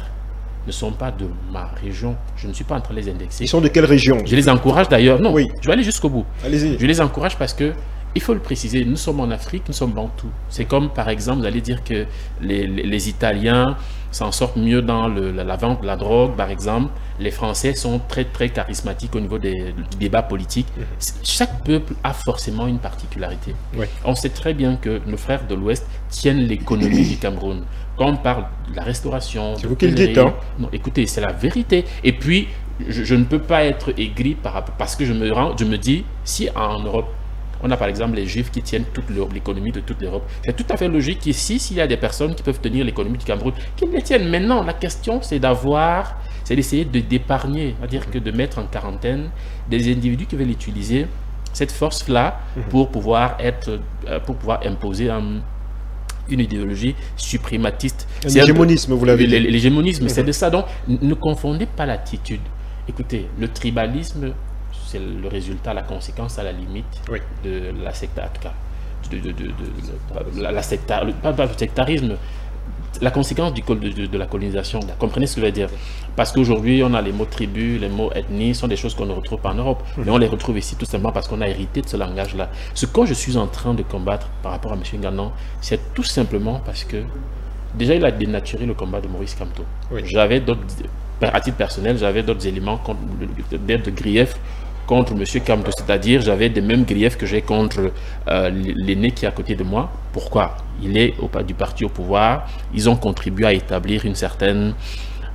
ne sont pas de ma région. Je ne suis pas en train de les indexer. Ils sont de quelle région? Je les encourage d'ailleurs. Non, oui, je vais aller jusqu'au bout. Allez-y. Je les encourage parce que il faut le préciser, nous sommes en Afrique, nous sommes bantous. C'est comme par exemple, vous allez dire que les Italiens s'en sortent mieux dans la vente de la drogue, par exemple. Les Français sont très très charismatiques au niveau du débat politique. Chaque peuple a forcément une particularité. Oui. On sait très bien que nos frères de l'Ouest tiennent l'économie du Cameroun. Quand on parle de la restauration... C'est vous qui le dites, hein? Non, écoutez, c'est la vérité. Et puis, je ne peux pas être aigri parce que je me dis, si en Europe, on a par exemple les Juifs qui tiennent toute l'économie de toute l'Europe. C'est tout à fait logique qu'ici, s'il y a des personnes qui peuvent tenir l'économie du Cameroun, qu'ils les tiennent. Maintenant, la question, c'est d'essayer d'épargner, c'est-à-dire que de mettre en quarantaine des individus qui veulent utiliser cette force-là pour pouvoir imposer une idéologie suprématiste. L'hégémonisme, vous l'avez dit. L'hégémonisme, c'est de ça. Donc, ne confondez pas l'attitude. Écoutez, le tribalisme, c'est le résultat, la conséquence à la limite de la secte Atka. pas le sectarisme, la conséquence de la colonisation. Comprenez ce que je veux dire? Parce qu'aujourd'hui, on a les mots tribus, les mots ethnie, sont des choses qu'on ne retrouve pas en Europe. Mais on les retrouve ici tout simplement parce qu'on a hérité de ce langage-là. Ce que je suis en train de combattre par rapport à M. Nganan, c'est tout simplement parce que, déjà, il a dénaturé le combat de Maurice Kamto. Oui. J'avais d'autres, à titre personnel, j'avais d'autres éléments, d'autres griefs contre M. Kamto, c'est-à-dire j'avais des mêmes griefs que j'ai contre l'aîné qui est à côté de moi. Pourquoi? Il est du parti au pouvoir, ils ont contribué à établir une certaine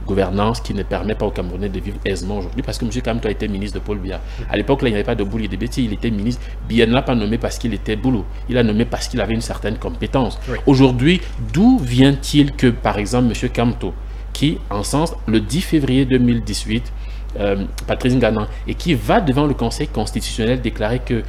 gouvernance qui ne permet pas aux Camerounais de vivre aisément aujourd'hui, parce que M. Kamto a été ministre de Paul Biya. À l'époque, là, il n'y avait pas de Boulou et de Béti, il était ministre. Biya ne l'a pas nommé parce qu'il était Boulou, il l'a nommé parce qu'il avait une certaine compétence. Oui. Aujourd'hui, d'où vient-il que, par exemple, M. Kamto, qui, en sens, le 10 février 2018, Patrice Nganan, et qui va devant le Conseil constitutionnel déclarer que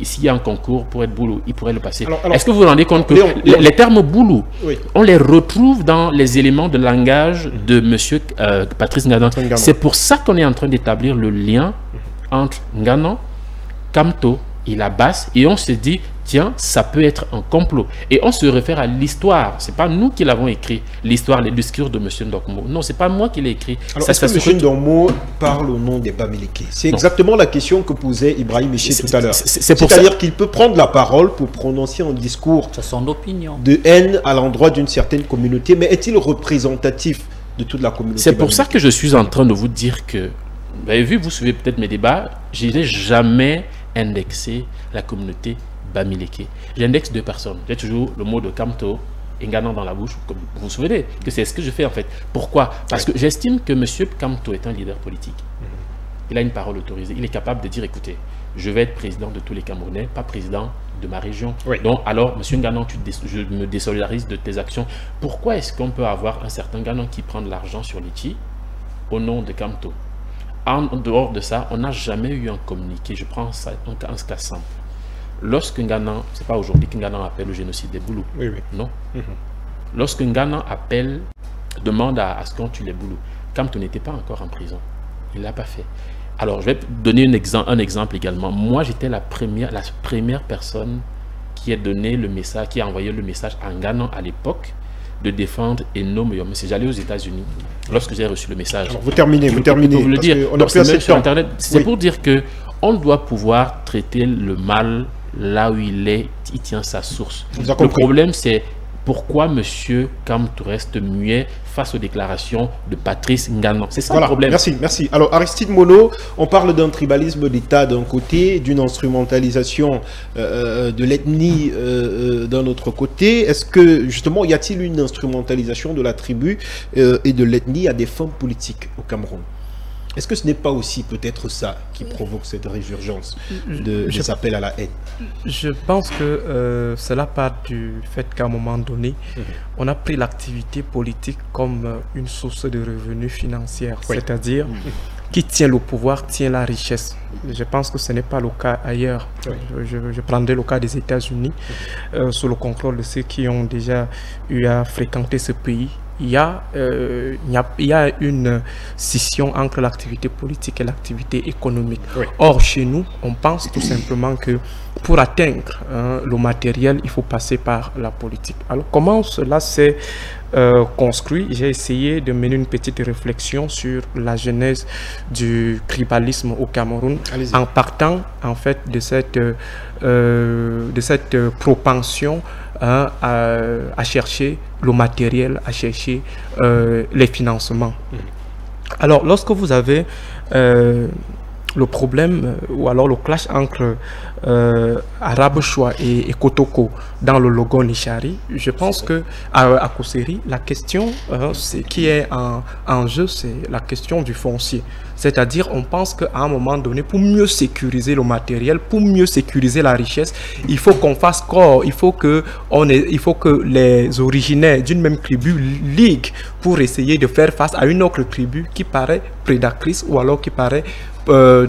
s'il y a un concours pour être Boulou, il pourrait le passer. Est-ce que vous vous rendez compte que les termes Boulou, oui, on les retrouve dans les éléments de langage de M. Patrice Nganan. C'est pour ça qu'on est en train d'établir le lien entre Nganan, Kamto et la basse, et on se dit, tiens, ça peut être un complot. Et on se réfère à l'histoire. Ce n'est pas nous qui l'avons écrit, l'histoire, les discours de M. Ndokmo. Non, ce n'est pas moi qui l'ai écrit. Alors, est-ce que M. Ndokmo parle au nom des Bamileke? C'est exactement la question que posait Ibrahim Miché tout à l'heure. C'est-à-dire qu'il peut prendre la parole pour prononcer un discours son opinion de haine à l'endroit d'une certaine communauté, mais est-il représentatif de toute la communauté? C'est pour ça que je suis en train de vous dire que, vous avez vu, vous suivez peut-être mes débats, je n'ai jamais indexé la communauté Bamileke. J'indexe deux personnes. J'ai toujours le mot de Kamto et Nganan dans la bouche, comme vous vous souvenez, que c'est ce que je fais en fait. Pourquoi? Parce que j'estime que M. Kamto est un leader politique. Il a une parole autorisée. Il est capable de dire, écoutez, je vais être président de tous les Camerounais, pas président de ma région. Oui. Donc, alors, M. Nganan, je me désolidarise de tes actions. Pourquoi est-ce qu'on peut avoir un certain Nganan qui prend de l'argent sur Litchi au nom de Kamto? En dehors de ça, on n'a jamais eu un communiqué. Je prends ça, un cas simple. Lorsque Nganan, c'est pas aujourd'hui que Nganan appelle le génocide des Boulous. Oui, oui. Non. Lorsque Nganan appelle, demande à ce qu'on tue les Boulous, Kamto n'était pas encore en prison. Il ne l'a pas fait. Alors, je vais donner un exemple également. Moi, j'étais la première personne qui a donné le message, qui a envoyé le message à Nganan à l'époque de défendre Eno Moyome. J'allais aux États-Unis lorsque j'ai reçu le message. Alors, vous terminez. Vous le dire. On a plus sur Internet. C'est pour dire que on doit pouvoir traiter le mal là où il tient sa source. Le problème, c'est pourquoi M. Kamto reste muet face aux déclarations de Patrice Nganan. C'est ça le problème. Merci. Alors, Aristide Mono, on parle d'un tribalisme d'État d'un côté, d'une instrumentalisation de l'ethnie d'un autre côté. Est-ce que, justement, y a-t-il une instrumentalisation de la tribu et de l'ethnie à des fins politiques au Cameroun? Est-ce que ce n'est pas aussi peut-être ça qui provoque cette résurgence des appels à la haine? Je pense que cela part du fait qu'à un moment donné, on a pris l'activité politique comme une source de revenus financiers, c'est-à-dire qui tient le pouvoir, tient la richesse. Je pense que ce n'est pas le cas ailleurs. Je prendrai le cas des États-Unis, sous le contrôle de ceux qui ont déjà eu à fréquenter ce pays. Il y a une scission entre l'activité politique et l'activité économique. Or, chez nous, on pense tout simplement que pour atteindre le matériel, il faut passer par la politique. Alors, comment cela s'est construit? J'ai essayé de mener une petite réflexion sur la genèse du tribalisme au Cameroun en partant en fait de cette propension à chercher le matériel, à chercher les financements. Alors, lorsque vous avez le problème ou alors le clash entre Arabe Choix et Kotoko dans le logo Nishari, je pense que à Kousseri, la question qui est en jeu, c'est la question du foncier. C'est-à-dire, on pense qu'à un moment donné, pour mieux sécuriser le matériel, pour mieux sécuriser la richesse, il faut qu'on fasse corps, il faut que les originaires d'une même tribu liguent pour essayer de faire face à une autre tribu qui paraît prédatrice ou alors qui paraît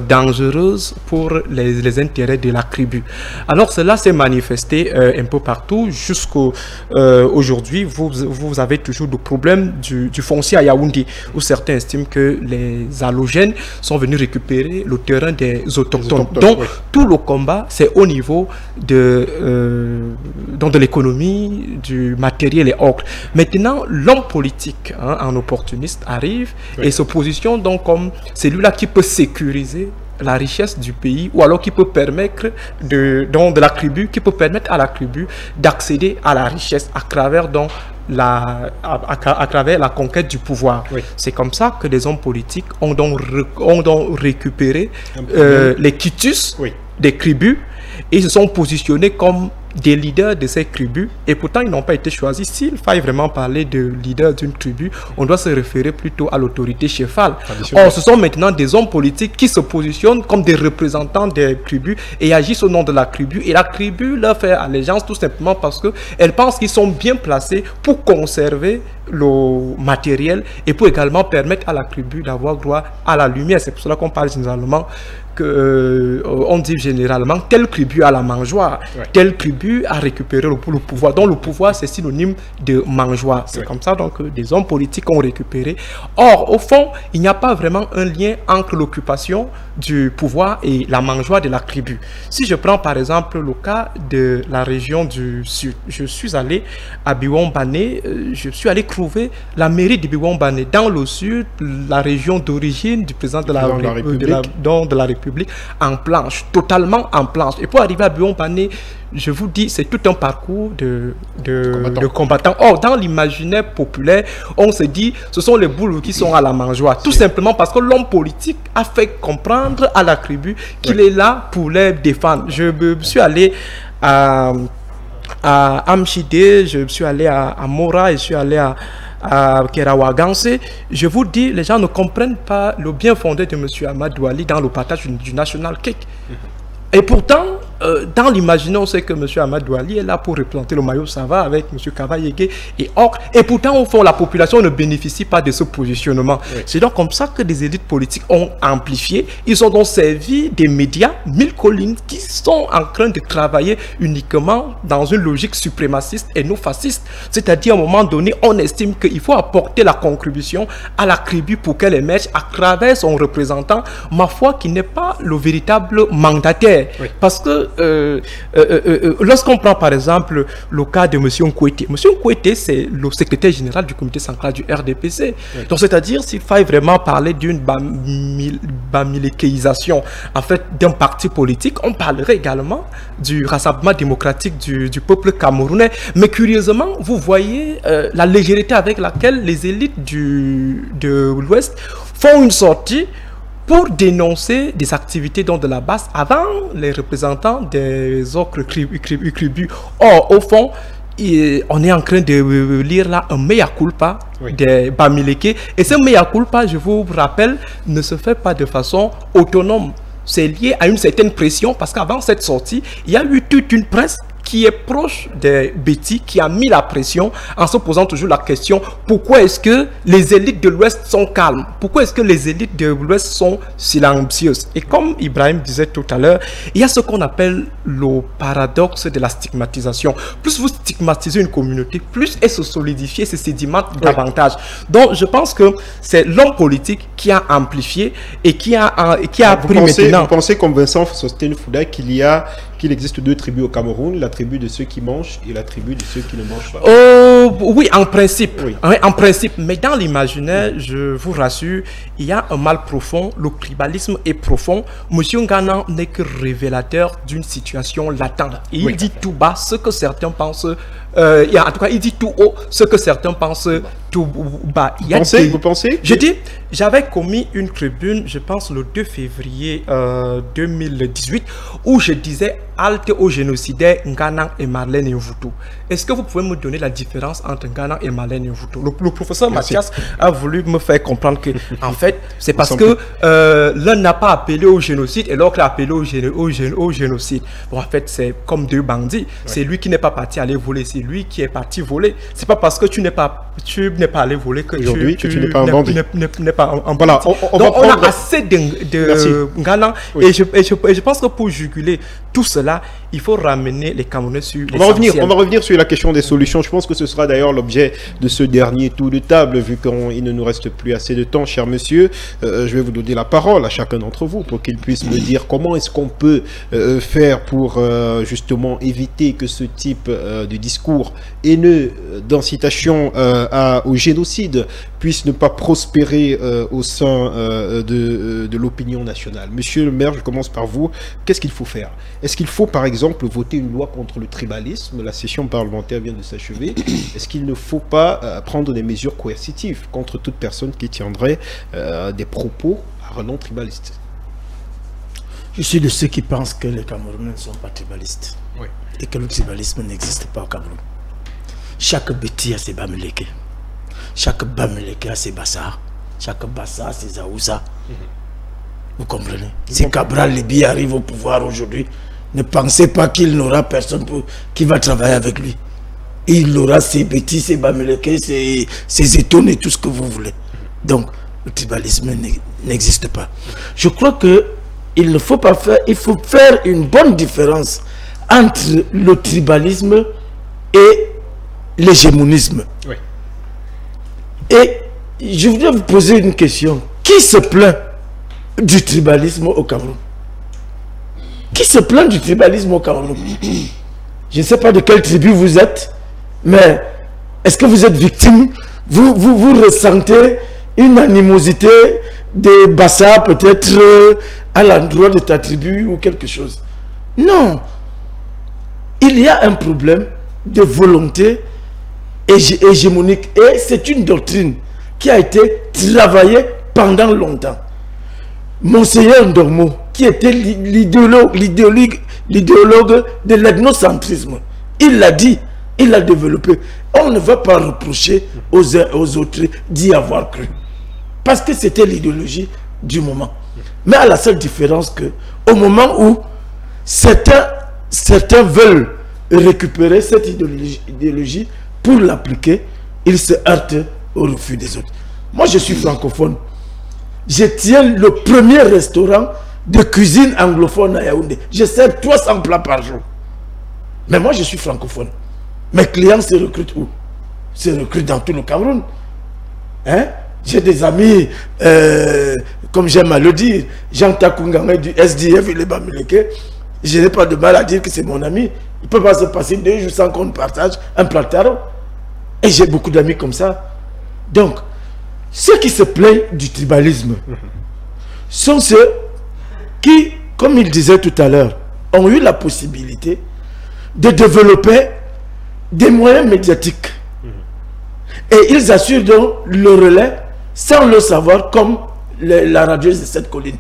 dangereuse pour les intérêts de la tribu. Alors cela s'est manifesté un peu partout jusqu'au aujourd'hui. Vous avez toujours le problème du foncier à Yaoundé, où certains estiment que les halogènes sont venus récupérer le terrain des autochtones. Donc tout le combat, c'est au niveau de l'économie, du matériel et autres. Maintenant, l'homme politique, un opportuniste, arrive et se positionne donc comme celui-là qui peut sécuriser la richesse du pays, ou alors qui peut permettre de la tribu, qui peut permettre à la tribu d'accéder à la richesse à travers à travers la conquête du pouvoir. C'est comme ça que les hommes politiques ont donc récupéré les quitus des tribus et se sont positionnés comme des leaders de ces tribus, et pourtant ils n'ont pas été choisis. S'il faille vraiment parler de leader d'une tribu, on doit se référer plutôt à l'autorité chefale. Or, ce sont maintenant des hommes politiques qui se positionnent comme des représentants des tribus et agissent au nom de la tribu, et la tribu leur fait allégeance tout simplement parce qu'elle pense qu'ils sont bien placés pour conserver le matériel et pour également permettre à la tribu d'avoir droit à la lumière. C'est pour cela qu'on parle généralement on dit généralement telle tribu a la mangeoire, telle tribu a récupéré le pouvoir. Donc le pouvoir, c'est synonyme de mangeoire. C'est comme ça donc que des hommes politiques ont récupéré. Or, au fond, il n'y a pas vraiment un lien entre l'occupation du pouvoir et la mangeoire de la tribu. Si je prends par exemple le cas de la région du Sud, je suis allé à Biwambane, je suis allé trouver la mairie de Biwambane dans le Sud, la région d'origine du président de la République, en planche, totalement en planche. Et pour arriver à Biwambane, je vous dis, c'est tout un parcours de combattants. Or, dans l'imaginaire populaire, on se dit, ce sont les boules qui sont à la mangeoire. Tout simplement parce que l'homme politique a fait comprendre à la tribu qu'il est là pour les défendre. Je me suis allé à Amchide, je me suis allé à Mora, et je suis allé à Kerawaganse. Je vous dis, les gens ne comprennent pas le bien fondé de M. Amadou Ali dans le partage du National Cake. Et pourtant, dans l'imaginaire, on sait que M. Amadou Ali est là pour représenter le maillot Sava avec M. Kavayege et autres. Et pourtant, au fond, la population ne bénéficie pas de ce positionnement. C'est donc comme ça que des élites politiques ont amplifié. Ils ont donc servi des médias, mille collines, qui sont en train de travailler uniquement dans une logique suprémaciste et non fasciste. C'est-à-dire, à un moment donné, on estime qu'il faut apporter la contribution à la tribu pour qu'elle émerge à travers son représentant, ma foi, qui n'est pas le véritable mandataire. Parce que lorsqu'on prend par exemple le cas de M. Nkouété, M. Nkouété, c'est le secrétaire général du comité central du RDPC. Donc c'est-à-dire, s'il faille vraiment parler d'une bamilékéisation en fait d'un parti politique, on parlerait également du Rassemblement démocratique du peuple camerounais. Mais curieusement, vous voyez la légèreté avec laquelle les élites de l'Ouest font une sortie pour dénoncer des activités de la base avant les représentants des autres tribus. Or, au fond, on est en train de lire là un mea culpa des Bamileke. Et ce mea culpa, je vous rappelle, ne se fait pas de façon autonome. C'est lié à une certaine pression, parce qu'avant cette sortie, il y a eu toute une presse qui est proche des Betty, qui a mis la pression en se posant toujours la question: pourquoi est-ce que les élites de l'Ouest sont calmes? Pourquoi est-ce que les élites de l'Ouest sont silencieuses? Et comme Ibrahim disait tout à l'heure, il y a ce qu'on appelle le paradoxe de la stigmatisation. Plus vous stigmatisez une communauté, plus elle se solidifie, se sédimente davantage. Donc je pense que c'est l'homme politique qui a amplifié et qui a pris maintenant... Vous pensez comme Vincent Sostène Fouda qu'il existe deux tribus au Cameroun, la tribu de ceux qui mangent et la tribu de ceux qui ne mangent pas? Oui, en principe. Oui. En principe. Mais dans l'imaginaire, je vous rassure, il y a un mal profond. Le tribalisme est profond. Monsieur Ngana n'est que révélateur d'une situation latente. Il dit tout bas ce que certains pensent. En tout cas, il dit tout haut ce que certains pensent tout bas. Vous pensez Je dis, j'avais commis une tribune, je pense le 2 février 2018, où je disais halte aux génocidaires Ngana et Marlène Mvuto. Est-ce que vous pouvez me donner la différence entre Ngana et Marlène Mvuto? Le professeur Mathias a voulu me faire comprendre que, en fait, c'est parce que l'un n'a pas appelé au génocide et l'autre a appelé au génocide. Bon, en fait, c'est comme deux bandits. C'est lui qui n'est pas parti aller voler, c'est lui qui est parti voler. C'est pas parce que tu n'es pas n'es pas allé voler, que aujourd'hui, tu n'es pas un bandit. N'es pas en voilà, donc on a assez de Nganang, oui. et je pense que pour juguler tout cela, il faut ramener les Camerounais sur l'essentiel. On va revenir sur la question des solutions. Je pense que ce sera d'ailleurs l'objet de ce dernier tour de table, vu qu'il ne nous reste plus assez de temps, cher monsieur. Je vais vous donner la parole à chacun d'entre vous pour qu'il puisse me dire comment est-ce qu'on peut faire pour justement éviter que ce type de discours haineux d'incitation au génocide puisse ne pas prospérer au sein de l'opinion nationale. Monsieur le maire, je commence par vous. Qu'est-ce qu'il faut faire? Est-ce qu'il faut par exemple voter une loi contre le tribalisme? La session parlementaire vient de s'achever. Est-ce qu'il ne faut pas prendre des mesures coercitives contre toute personne qui tiendrait des propos à renom tribaliste? Je suis de ceux qui pensent que les Camerounais ne sont pas tribalistes. Oui. Et que le tribalisme n'existe pas au Cameroun. Chaque Béti a ses Bamileke. Chaque Bamileke a ses Bassa. Chaque Bassa a ses Zaouza. Vous comprenez? Si Cabral Libi arrive au pouvoir aujourd'hui, ne pensez pas qu'il n'aura personne qui va travailler avec lui. Il aura ses Béti, ses Bamileke, ses étones et tout ce que vous voulez. Donc, le tribalisme n'existe pas. Je crois que il ne faut pas faire, il faut faire une bonne différence entre le tribalisme et l'hégémonisme. Oui. Et je voudrais vous poser une question. Qui se plaint du tribalisme au Cameroun? Qui se plaint du tribalisme au Cameroun? Je ne sais pas de quelle tribu vous êtes, mais est-ce que vous êtes victime? Vous ressentez une animosité des Bassa peut-être à l'endroit de ta tribu ou quelque chose? Non. Il y a un problème de volonté hégémonique et c'est une doctrine qui a été travaillée pendant longtemps. Monseigneur Ndormo, qui était l'idéologue de l'ethnocentrisme, il l'a dit, il l'a développé. On ne va pas reprocher aux uns et aux autres d'y avoir cru. Parce que c'était l'idéologie du moment. Mais à la seule différence que, au moment où certains veulent récupérer cette idéologie pour l'appliquer, ils se heurtent au refus des autres. Moi, je suis francophone. Je tiens le premier restaurant de cuisine anglophone à Yaoundé. Je sers 300 plats par jour. Mais moi, je suis francophone. Mes clients se recrutent où? Se recrutent dans tout le Cameroun. Hein? J'ai des amis, comme j'aime à le dire, Jean Takunganga du SDF, il est Bamileke. Je n'ai pas de mal à dire que c'est mon ami. Il ne peut pas se passer 2 jours sans qu'on partage un plat de taro. Et j'ai beaucoup d'amis comme ça. Donc, ceux qui se plaignent du tribalisme sont ceux qui, comme il disait tout à l'heure, ont eu la possibilité de développer des moyens médiatiques. Et ils assurent donc le relais sans le savoir, comme la radieuse de cette colline.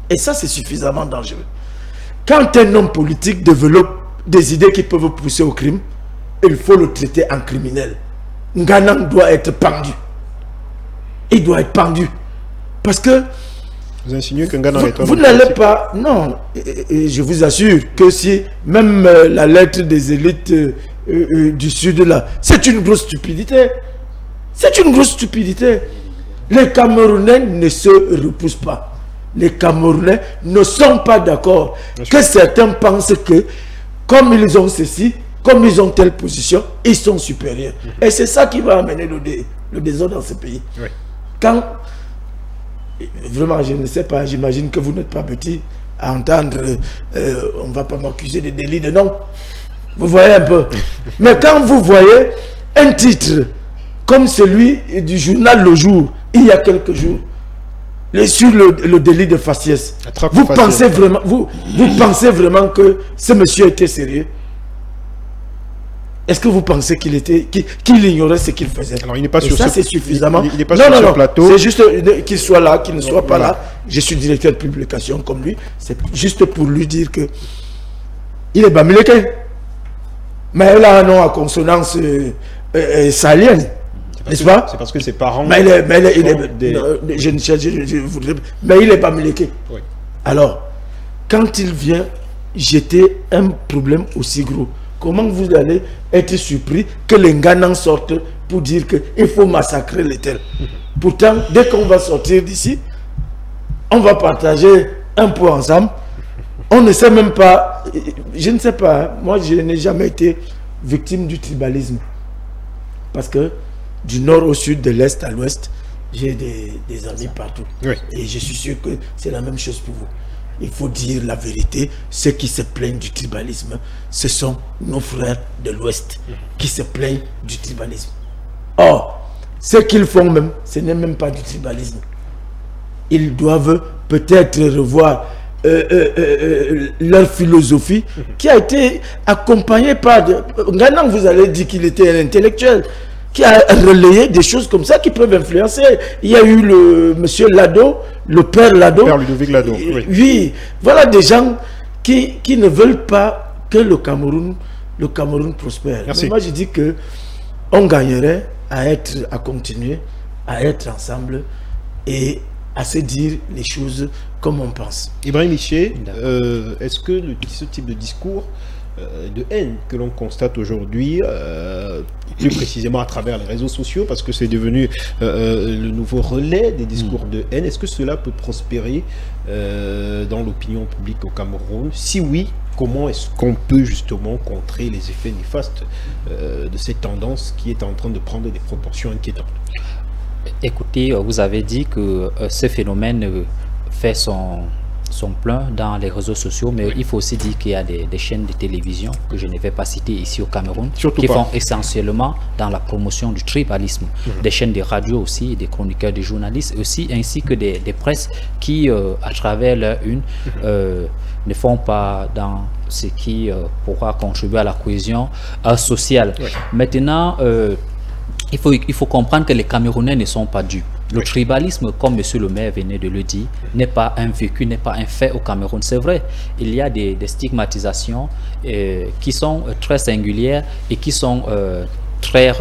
Et ça, c'est suffisamment dangereux. Quand un homme politique développe des idées qui peuvent pousser au crime, il faut le traiter en criminel. Nganang doit être pendu. Il doit être pendu. Parce que vous insinuez que Nganang est un vous n'allez pas... Non, et je vous assure que si même la lettre des élites du Sud, là, c'est une grosse stupidité. C'est une grosse stupidité. Les Camerounais ne se repoussent pas. Les Camerounais ne sont pas d'accord que certains pensent que, comme ils ont ceci, comme ils ont telle position, ils sont supérieurs. Et c'est ça qui va amener le désordre dans ce pays. Oui. Quand, vraiment, je ne sais pas, j'imagine que vous n'êtes pas petit à entendre, on ne va pas m'accuser de délit de nom. Vous voyez un peu. Mais quand vous voyez un titre comme celui du journal Le Jour, il y a quelques jours, sur le délit de faciès, vous pensez vraiment que ce monsieur était sérieux? Est-ce que vous pensez qu'il ignorait ce qu'il faisait? Alors, il n'est pas sur ça, c'est suffisamment. Il n'est pas sur ce plateau. C'est juste qu'il soit là, qu'il ne soit pas là. Je suis directeur de publication comme lui. C'est juste pour lui dire que il est Bamileke. Mais il a un nom à consonance salienne. N'est-ce pas? C'est parce que ses parents... Mais il est Bamileke. Oui. Alors, quand il vient jeter un problème aussi gros, comment vous allez être surpris que les Nganang sortent pour dire qu'il faut massacrer les tels. Pourtant, dès qu'on va sortir d'ici, on va partager un pot ensemble. On ne sait même pas, je ne sais pas, moi je n'ai jamais été victime du tribalisme. Parce que du nord au sud, de l'est à l'ouest, j'ai des amis partout. Oui. Et je suis sûr que c'est la même chose pour vous. Il faut dire la vérité. Ceux qui se plaignent du tribalisme, ce sont nos frères de l'ouest qui se plaignent du tribalisme. Or, ce qu'ils font même, ce n'est même pas du tribalisme. Ils doivent peut-être revoir leur philosophie qui a été accompagnée par... Maintenant, vous allez dire qu'il était un intellectuel qui a relayé des choses comme ça qui peuvent influencer. Il y a eu le monsieur Lado, le père Lado. Père Ludovic Lado, oui. Oui, voilà des gens qui ne veulent pas que le Cameroun prospère. Merci. Mais moi, je dis que on gagnerait à continuer à être ensemble et à se dire les choses comme on pense. Ibrahim Miché, est-ce que ce type de discours de haine que l'on constate aujourd'hui, plus précisément à travers les réseaux sociaux, parce que c'est devenu le nouveau relais des discours de haine, est-ce que cela peut prospérer dans l'opinion publique au Cameroun? Si oui, comment est-ce qu'on peut justement contrer les effets néfastes de cette tendance qui est en train de prendre des proportions inquiétantes? Écoutez, vous avez dit que ce phénomène fait son plein dans les réseaux sociaux, mais il faut aussi dire qu'il y a des chaînes de télévision que je ne vais pas citer ici au Cameroun, qui font essentiellement dans la promotion du tribalisme. Des chaînes de radio aussi, des chroniqueurs, des journalistes aussi, ainsi que des presses qui, à travers leur une, ne font pas dans ce qui pourra contribuer à la cohésion sociale. Maintenant, il faut comprendre que les Camerounais ne sont pas dupes. Le tribalisme, comme M. le maire venait de le dire, n'est pas un vécu, n'est pas un fait au Cameroun. C'est vrai, il y a des stigmatisations qui sont très singulières et qui sont très,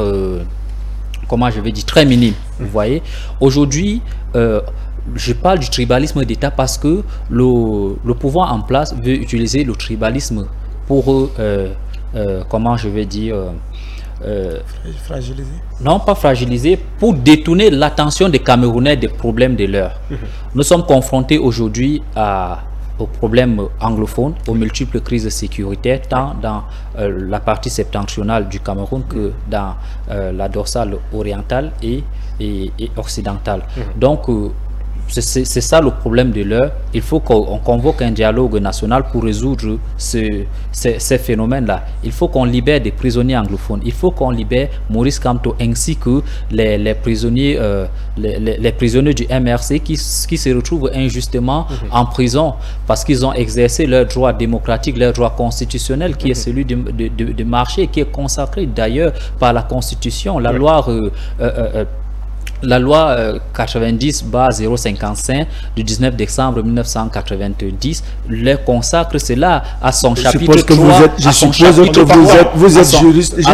comment je vais dire, très minimes. Vous voyez, aujourd'hui, je parle du tribalisme d'État parce que le pouvoir en place veut utiliser le tribalisme pour, comment je vais dire, fragiliser? Non, pas fragiliser, pour détourner l'attention des Camerounais des problèmes de l'heure. Nous sommes confrontés aujourd'hui aux problèmes anglophones, aux multiples crises sécuritaires, tant dans la partie septentrionale du Cameroun que dans la dorsale orientale et occidentale. Donc, c'est ça le problème de l'heure. Il faut qu'on convoque un dialogue national pour résoudre ces phénomènes-là. Il faut qu'on libère des prisonniers anglophones. Il faut qu'on libère Maurice Kamto ainsi que les prisonniers du MRC qui se retrouvent injustement en prison parce qu'ils ont exercé leur droit démocratique, leur droit constitutionnel qui est celui de marcher, qui est consacré d'ailleurs par la Constitution, la loi 90/055 du 19 décembre 1990 le consacre cela à son chapitre 3. Je suppose que vous êtes juriste. À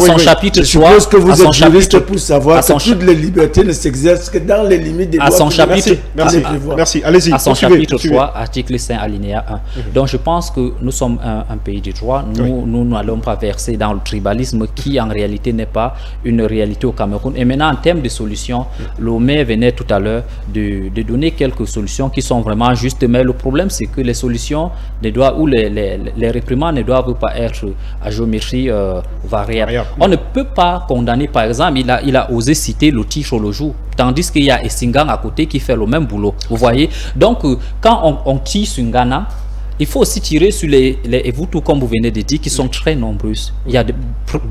son chapitre 3. Je suppose que vous êtes juriste pour savoir que toutes les libertés ne s'exercent que dans les limites des lois. À son chapitre, merci. Allez-y. À son chapitre 3, article 5, alinéa 1. Donc je pense que nous sommes un pays de droit. Nous n'allons pas verser dans le tribalisme qui en réalité n'est pas une réalité au Cameroun. Et maintenant en termes de solutions, le maire venait tout à l'heure de donner quelques solutions qui sont vraiment justes, mais le problème c'est que les solutions ou les réprimandes ne doivent pas être à géométrie variable. On ne peut pas condamner, par exemple, il a osé citer le titre le jour, tandis qu'il y a Essingan à côté qui fait le même boulot, vous voyez. Donc quand on tire sur Ghana, il faut aussi tirer sur et vous, tout comme vous venez de dire, qui sont très nombreuses. Il y a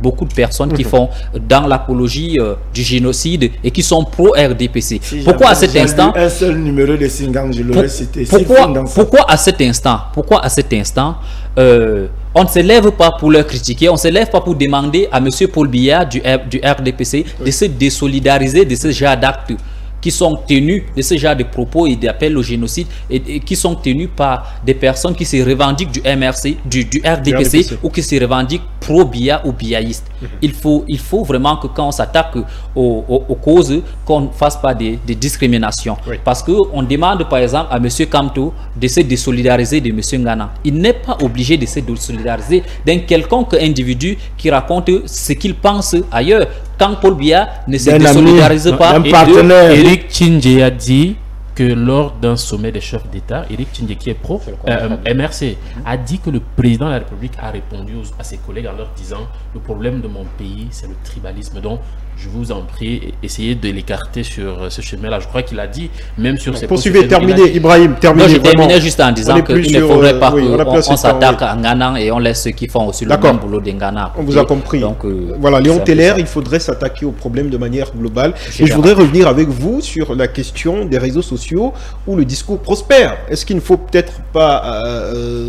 beaucoup de personnes qui font dans l'apologie du génocide et qui sont pro-RDPC. Pourquoi à cet instant un seul numéro de Singang, je l'aurais cité. Pourquoi à cet instant on ne se lève pas pour leur critiquer, on ne se lève pas pour demander à M. Paul Biya du RDPC de se désolidariser de ce genre d'actes qui sont tenus, de ce genre de propos et d'appels au génocide et qui sont tenus par des personnes qui se revendiquent du MRC, du RDPC ou qui se revendiquent pro-Biya ou biaïstes. Il faut vraiment que quand on s'attaque aux causes, qu'on ne fasse pas des discriminations. Parce qu'on demande par exemple à M. Kamto de se désolidariser de M. Ngana. Il n'est pas obligé de se désolidariser d'un quelconque individu qui raconte ce qu'il pense ailleurs. quand Paul Biya ne se désolidarise pas. Éric Tshindje a dit que lors d'un sommet des chefs d'État, Éric Tshindje, qui est pro MRC, a dit que le président de la République a répondu à ses collègues en leur disant le problème de mon pays, c'est le tribalisme. Donc, je vous en prie, essayez de l'écarter sur ce chemin-là. Je crois qu'il a dit, même sur ses poursuivez, terminez, Ibrahim, terminez. Je terminais juste en disant qu'il ne faudrait pas qu'on s'attaque à Ngana et on laisse ceux qui font aussi le même boulot d'Ngana. On vous a compris. Donc, voilà, Léon Teller, il faudrait s'attaquer au problème de manière globale. Et je voudrais revenir avec vous sur la question des réseaux sociaux où le discours prospère. Est-ce qu'il ne faut peut-être pas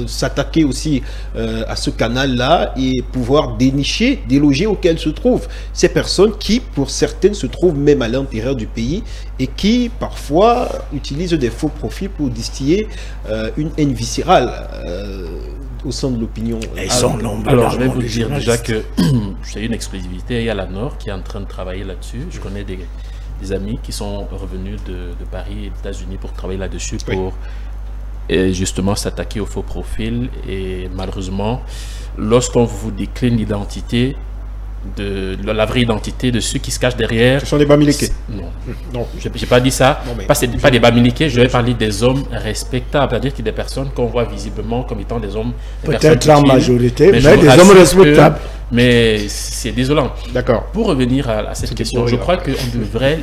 s'attaquer aussi à ce canal-là et pouvoir dénicher, déloger auxquels se trouvent ces personnes qui, pour certaines, se trouvent même à l'intérieur du pays et qui, parfois, utilisent des faux profils pour distiller une haine viscérale au sein de l'opinion. Alors, je vais vous dire déjà que j'ai une exclusivité. Il y a la Nord qui est en train de travailler là-dessus. Je connais des amis qui sont revenus de Paris et des États-Unis pour travailler là-dessus, pour justement s'attaquer aux faux profils. Et malheureusement, lorsqu'on vous décline l'identité, la vraie identité de ceux qui se cachent derrière. Ce sont des Bamileke. Non, je n'ai pas dit ça. Pas des Bamileke, je vais parler des hommes respectables, c'est-à-dire qu'il y a des personnes qu'on voit visiblement comme étant des hommes. Peut-être en majorité, mais des hommes respectables. Mais c'est désolant. D'accord. Pour revenir à cette question, je crois qu'on devrait,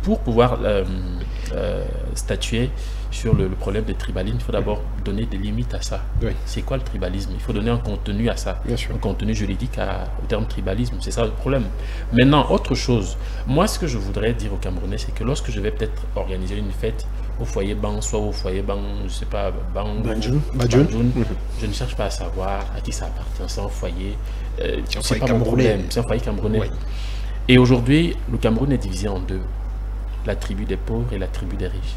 pour pouvoir statuer sur le problème des tribalisme, il faut d'abord donner des limites à ça. Oui. C'est quoi le tribalisme? Il faut donner un contenu à ça, un contenu juridique au terme tribalisme, c'est ça le problème. Maintenant, autre chose, moi ce que je voudrais dire aux Camerounais, c'est que lorsque je vais peut-être organiser une fête au foyer Bang, soit au foyer Bang, je sais pas, Banjoun, je ne cherche pas à savoir à qui ça appartient, c'est un foyer, c'est pas mon problème, c'est un foyer camerounais. Oui. Et aujourd'hui, le Cameroun est divisé en deux, la tribu des pauvres et la tribu des riches.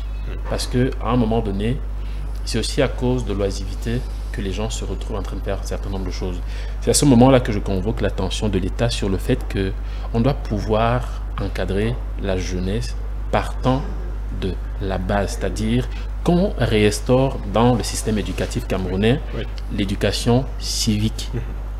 Parce qu'à un moment donné, c'est aussi à cause de l'oisivité que les gens se retrouvent en train de faire un certain nombre de choses. C'est à ce moment-là que je convoque l'attention de l'État sur le fait qu'on doit pouvoir encadrer la jeunesse partant de la base, c'est-à-dire qu'on réinstaure dans le système éducatif camerounais l'éducation civique.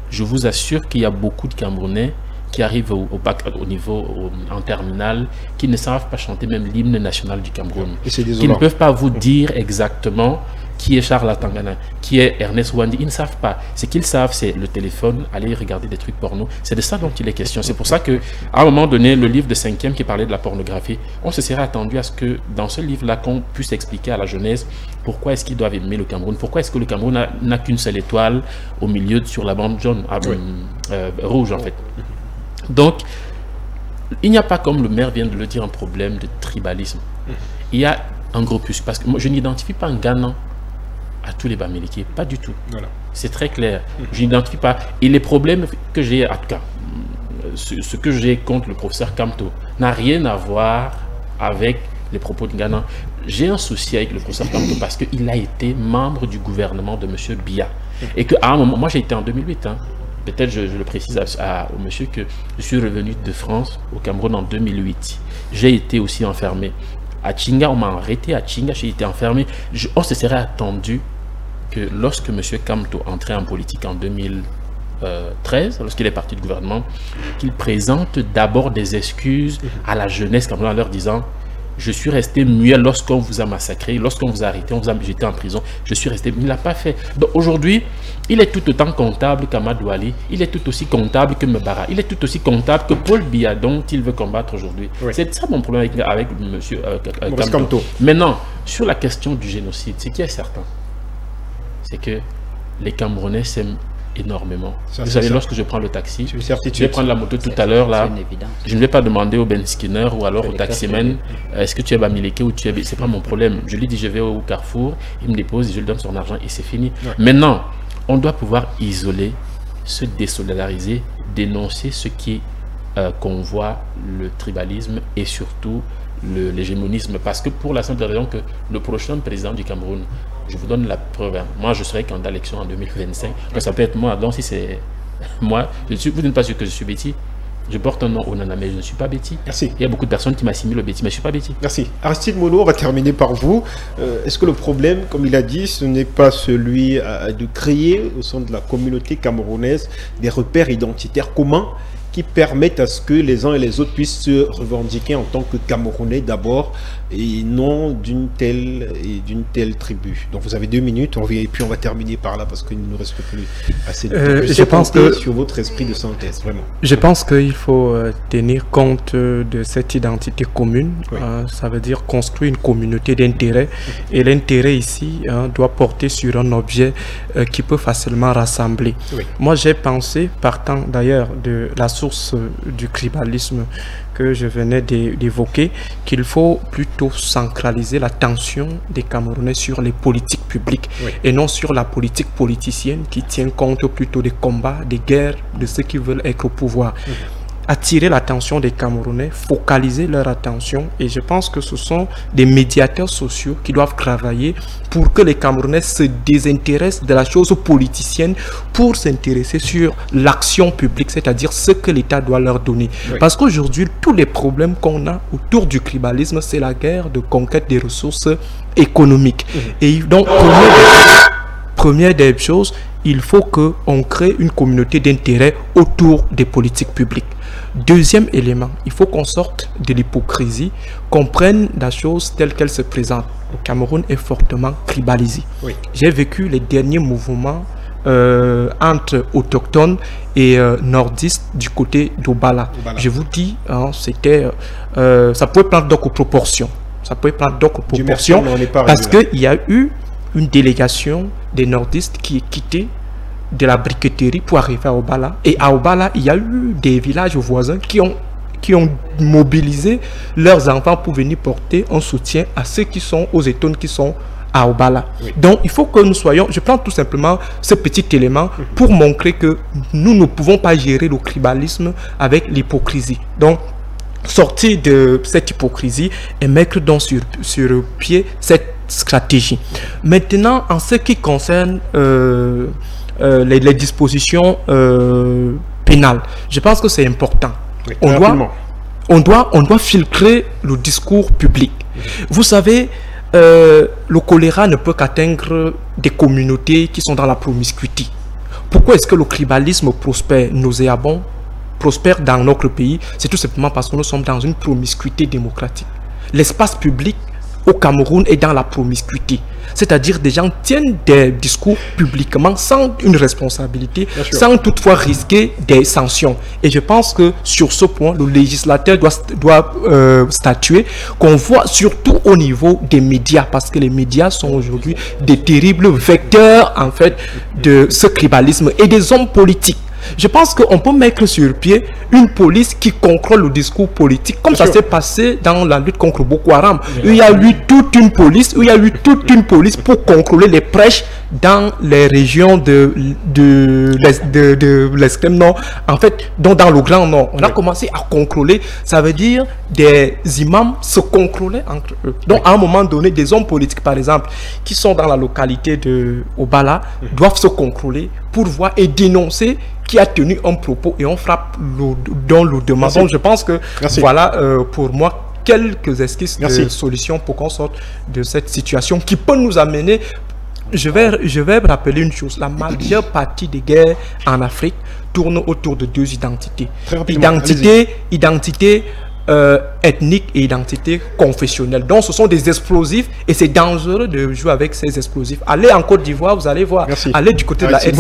Je vous assure qu'il y a beaucoup de Camerounais qui arrivent au niveau en terminale, qui ne savent pas chanter même l'hymne national du Cameroun, qui ne peuvent pas vous dire exactement qui est Charles Atangana, qui est Ernest Wandi, ils ne savent pas. Ce qu'ils savent, c'est le téléphone, aller regarder des trucs porno. C'est de ça dont il est question. C'est pour ça qu'à un moment donné, le livre de 5e qui parlait de la pornographie, on se serait attendu à ce que dans ce livre-là, qu'on puisse expliquer à la jeunesse pourquoi est-ce qu'ils doivent aimer le Cameroun, pourquoi est-ce que le Cameroun n'a qu'une seule étoile au milieu sur la bande jaune, rouge en fait. Donc, il n'y a pas, comme le maire vient de le dire, un problème de tribalisme. Il y a un groupuscule, parce que moi, je n'identifie pas un Ghana à tous les Bamileke, pas du tout. Voilà. C'est très clair. Je n'identifie pas. Et les problèmes que j'ai, en tout cas, ce que j'ai contre le professeur Kamto, n'a rien à voir avec les propos de Ghana. J'ai un souci avec le professeur Kamto parce qu'il a été membre du gouvernement de M. Biya. Et qu'à un moment, moi j'ai été en 2008, peut-être je le précise au monsieur que je suis revenu de France au Cameroun en 2008. J'ai été aussi enfermé. À Tchinga, on m'a arrêté. À Tchinga, j'ai été enfermé. On se serait attendu que lorsque M. Kamto entrait en politique en 2013, lorsqu'il est parti du gouvernement, qu'il présente d'abord des excuses à la jeunesse camerounaise en leur disant: je suis resté muet lorsqu'on vous a massacré, lorsqu'on vous a arrêté, on vous a jeté en prison. Je suis resté. Il ne l'a pas fait. Donc aujourd'hui, il est tout autant comptable qu'Amadou Ali, il est tout aussi comptable que Mbara, il est tout aussi comptable que Paul Biya, dont il veut combattre aujourd'hui. Oui. C'est ça mon problème avec M. Kamto. Maintenant, sur la question du génocide, ce qui est certain, c'est que les Camerounais s'aiment énormément. Vous savez, lorsque je prends le taxi, je vais prendre la moto tout à l'heure là, je ne vais pas demander au Ben Skinner ou alors au taximan est-ce que tu es Bamileke ou tu es... C'est pas mon problème. Je lui dis je vais au Carrefour, il me dépose, je lui donne son argent et c'est fini. Ouais. Maintenant, on doit pouvoir isoler, se désolidariser, dénoncer ce qui convoit le tribalisme et surtout l'hégémonisme, parce que pour la simple raison que le prochain président du Cameroun, je vous donne la preuve, moi je serai candidat à l'élection en 2025, donc ça peut être moi. Donc si c'est moi, vous n'êtes pas sûr que je suis Betty, je porte un nom au Nana, mais je ne suis pas Betty. Merci. Il y a beaucoup de personnes qui m'assimilent au Betty, mais je ne suis pas Betty. Merci. Aristide Molo, on va terminer par vous. Est-ce que le problème, comme il a dit, ce n'est pas celui de créer au sein de la communauté camerounaise des repères identitaires communs qui permettent à ce que les uns et les autres puissent se revendiquer en tant que Camerounais d'abord et non d'une telle tribu. Donc vous avez 2 minutes, et puis on va terminer par là parce qu'il ne nous reste plus assez de temps. Je pense que sur votre esprit de synthèse, vraiment. Je pense qu'il faut tenir compte de cette identité commune. Oui. Ça veut dire construire une communauté d'intérêt. Et l'intérêt ici doit porter sur un objet qui peut facilement rassembler. Oui. Moi, j'ai pensé, partant d'ailleurs de la source du tribalisme que je venais d'évoquer, qu'il faut plutôt centraliser l'attention des Camerounais sur les politiques publiques, oui, et non sur la politique politicienne qui tient compte plutôt des combats, des guerres, de ceux qui veulent être au pouvoir. Oui. Attirer l'attention des Camerounais, focaliser leur attention, et je pense que ce sont des médiateurs sociaux qui doivent travailler pour que les Camerounais se désintéressent de la chose politicienne pour s'intéresser sur l'action publique, c'est-à-dire ce que l'État doit leur donner. Oui. Parce qu'aujourd'hui, tous les problèmes qu'on a autour du tribalisme, c'est la guerre de conquête des ressources économiques. Et donc, première des choses, il faut qu'on crée une communauté d'intérêt autour des politiques publiques. Deuxième élément, il faut qu'on sorte de l'hypocrisie, qu'on prenne la chose telle qu'elle se présente. Le Cameroun est fortement tribalisé. Oui. J'ai vécu les derniers mouvements entre autochtones et nordistes du côté d'Obala. Je vous dis, c'était, ça pouvait prendre d'autres proportions. Ça pouvait prendre d'autres proportions parce qu'il y a eu une délégation des nordistes qui est quittée de la briqueterie pour arriver à Obala. Et à Obala, il y a eu des villages voisins qui ont mobilisé leurs enfants pour venir porter un soutien à ceux qui sont aux étones qui sont à Obala. Oui. Donc, il faut que nous soyons... Je prends tout simplement ce petit élément pour montrer que nous ne pouvons pas gérer le tribalisme avec l'hypocrisie. Donc, sortir de cette hypocrisie et mettre donc sur pied cette stratégie. Maintenant, en ce qui concerne les dispositions pénales, je pense que c'est important. Oui, on doit filtrer le discours public. Vous savez, le choléra ne peut qu'atteindre des communautés qui sont dans la promiscuité. Pourquoi est-ce que le tribalisme prospère nauséabond, prospère dans notre pays? C'est tout simplement parce que nous sommes dans une promiscuité démocratique. L'espace public au Cameroun est dans la promiscuité. C'est-à-dire des gens tiennent des discours publiquement sans une responsabilité, sans toutefois risquer des sanctions. Et je pense que sur ce point, le législateur doit statuer, qu'on voit surtout au niveau des médias, parce que les médias sont aujourd'hui des terribles vecteurs en fait de ce tribalisme et des hommes politiques. Je pense qu'on peut mettre sur pied une police qui contrôle le discours politique, comme ça s'est passé dans la lutte contre Boko Haram. Il y a eu toute une police, pour contrôler les prêches dans les régions de l'extrême nord, en fait, dans le Grand Nord. On a commencé à contrôler, ça veut dire des imams se contrôlaient entre eux. Donc, à un moment donné, des hommes politiques, par exemple, qui sont dans la localité de Obala, doivent se contrôler pour voir et dénoncer qui a tenu un propos et on frappe dans le demande. Donc je pense que voilà pour moi quelques esquisses de solutions pour qu'on sorte de cette situation qui peut nous amener. Je vais rappeler une chose, la majeure partie des guerres en Afrique tourne autour de 2 identités. Identité ethnique et identité confessionnelle. Donc ce sont des explosifs et c'est dangereux de jouer avec ces explosifs. Allez en Côte d'Ivoire, vous allez voir. Allez du côté de la RCA.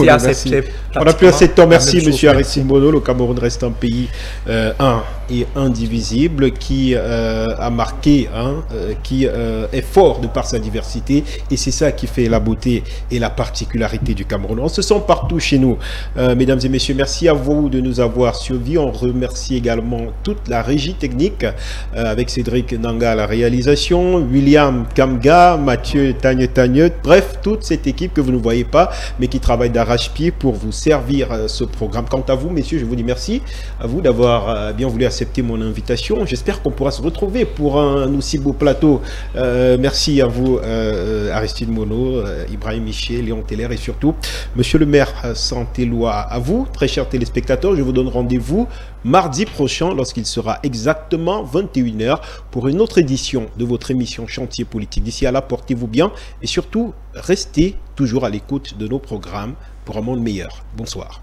On n'a plus assez de temps. Merci M. Aristide Mono. Le Cameroun reste un pays un et indivisible qui a marqué, qui est fort de par sa diversité, et c'est ça qui fait la beauté et la particularité du Cameroun. On se sent partout chez nous. Mesdames et messieurs, merci à vous de nous avoir suivis. On remercie également toute la régie technique avec Cédric Nanga à la réalisation, William Kamga, Mathieu Tagne, bref, toute cette équipe que vous ne voyez pas, mais qui travaille d'arrache-pied pour vous servir ce programme. Quant à vous, messieurs, je vous dis merci à vous d'avoir bien voulu accepter mon invitation. J'espère qu'on pourra se retrouver pour un aussi beau plateau. Merci à vous, Aristide Mono, Ibrahim Miché, Léon Teller et surtout, monsieur le maire Santé-Loi. À vous, très chers téléspectateurs, je vous donne rendez-vous mardi prochain lorsqu'il sera exactement 21 h pour une autre édition de votre émission Chantier Politique. D'ici à là, portez-vous bien et surtout, restez toujours à l'écoute de nos programmes pour un monde meilleur. Bonsoir.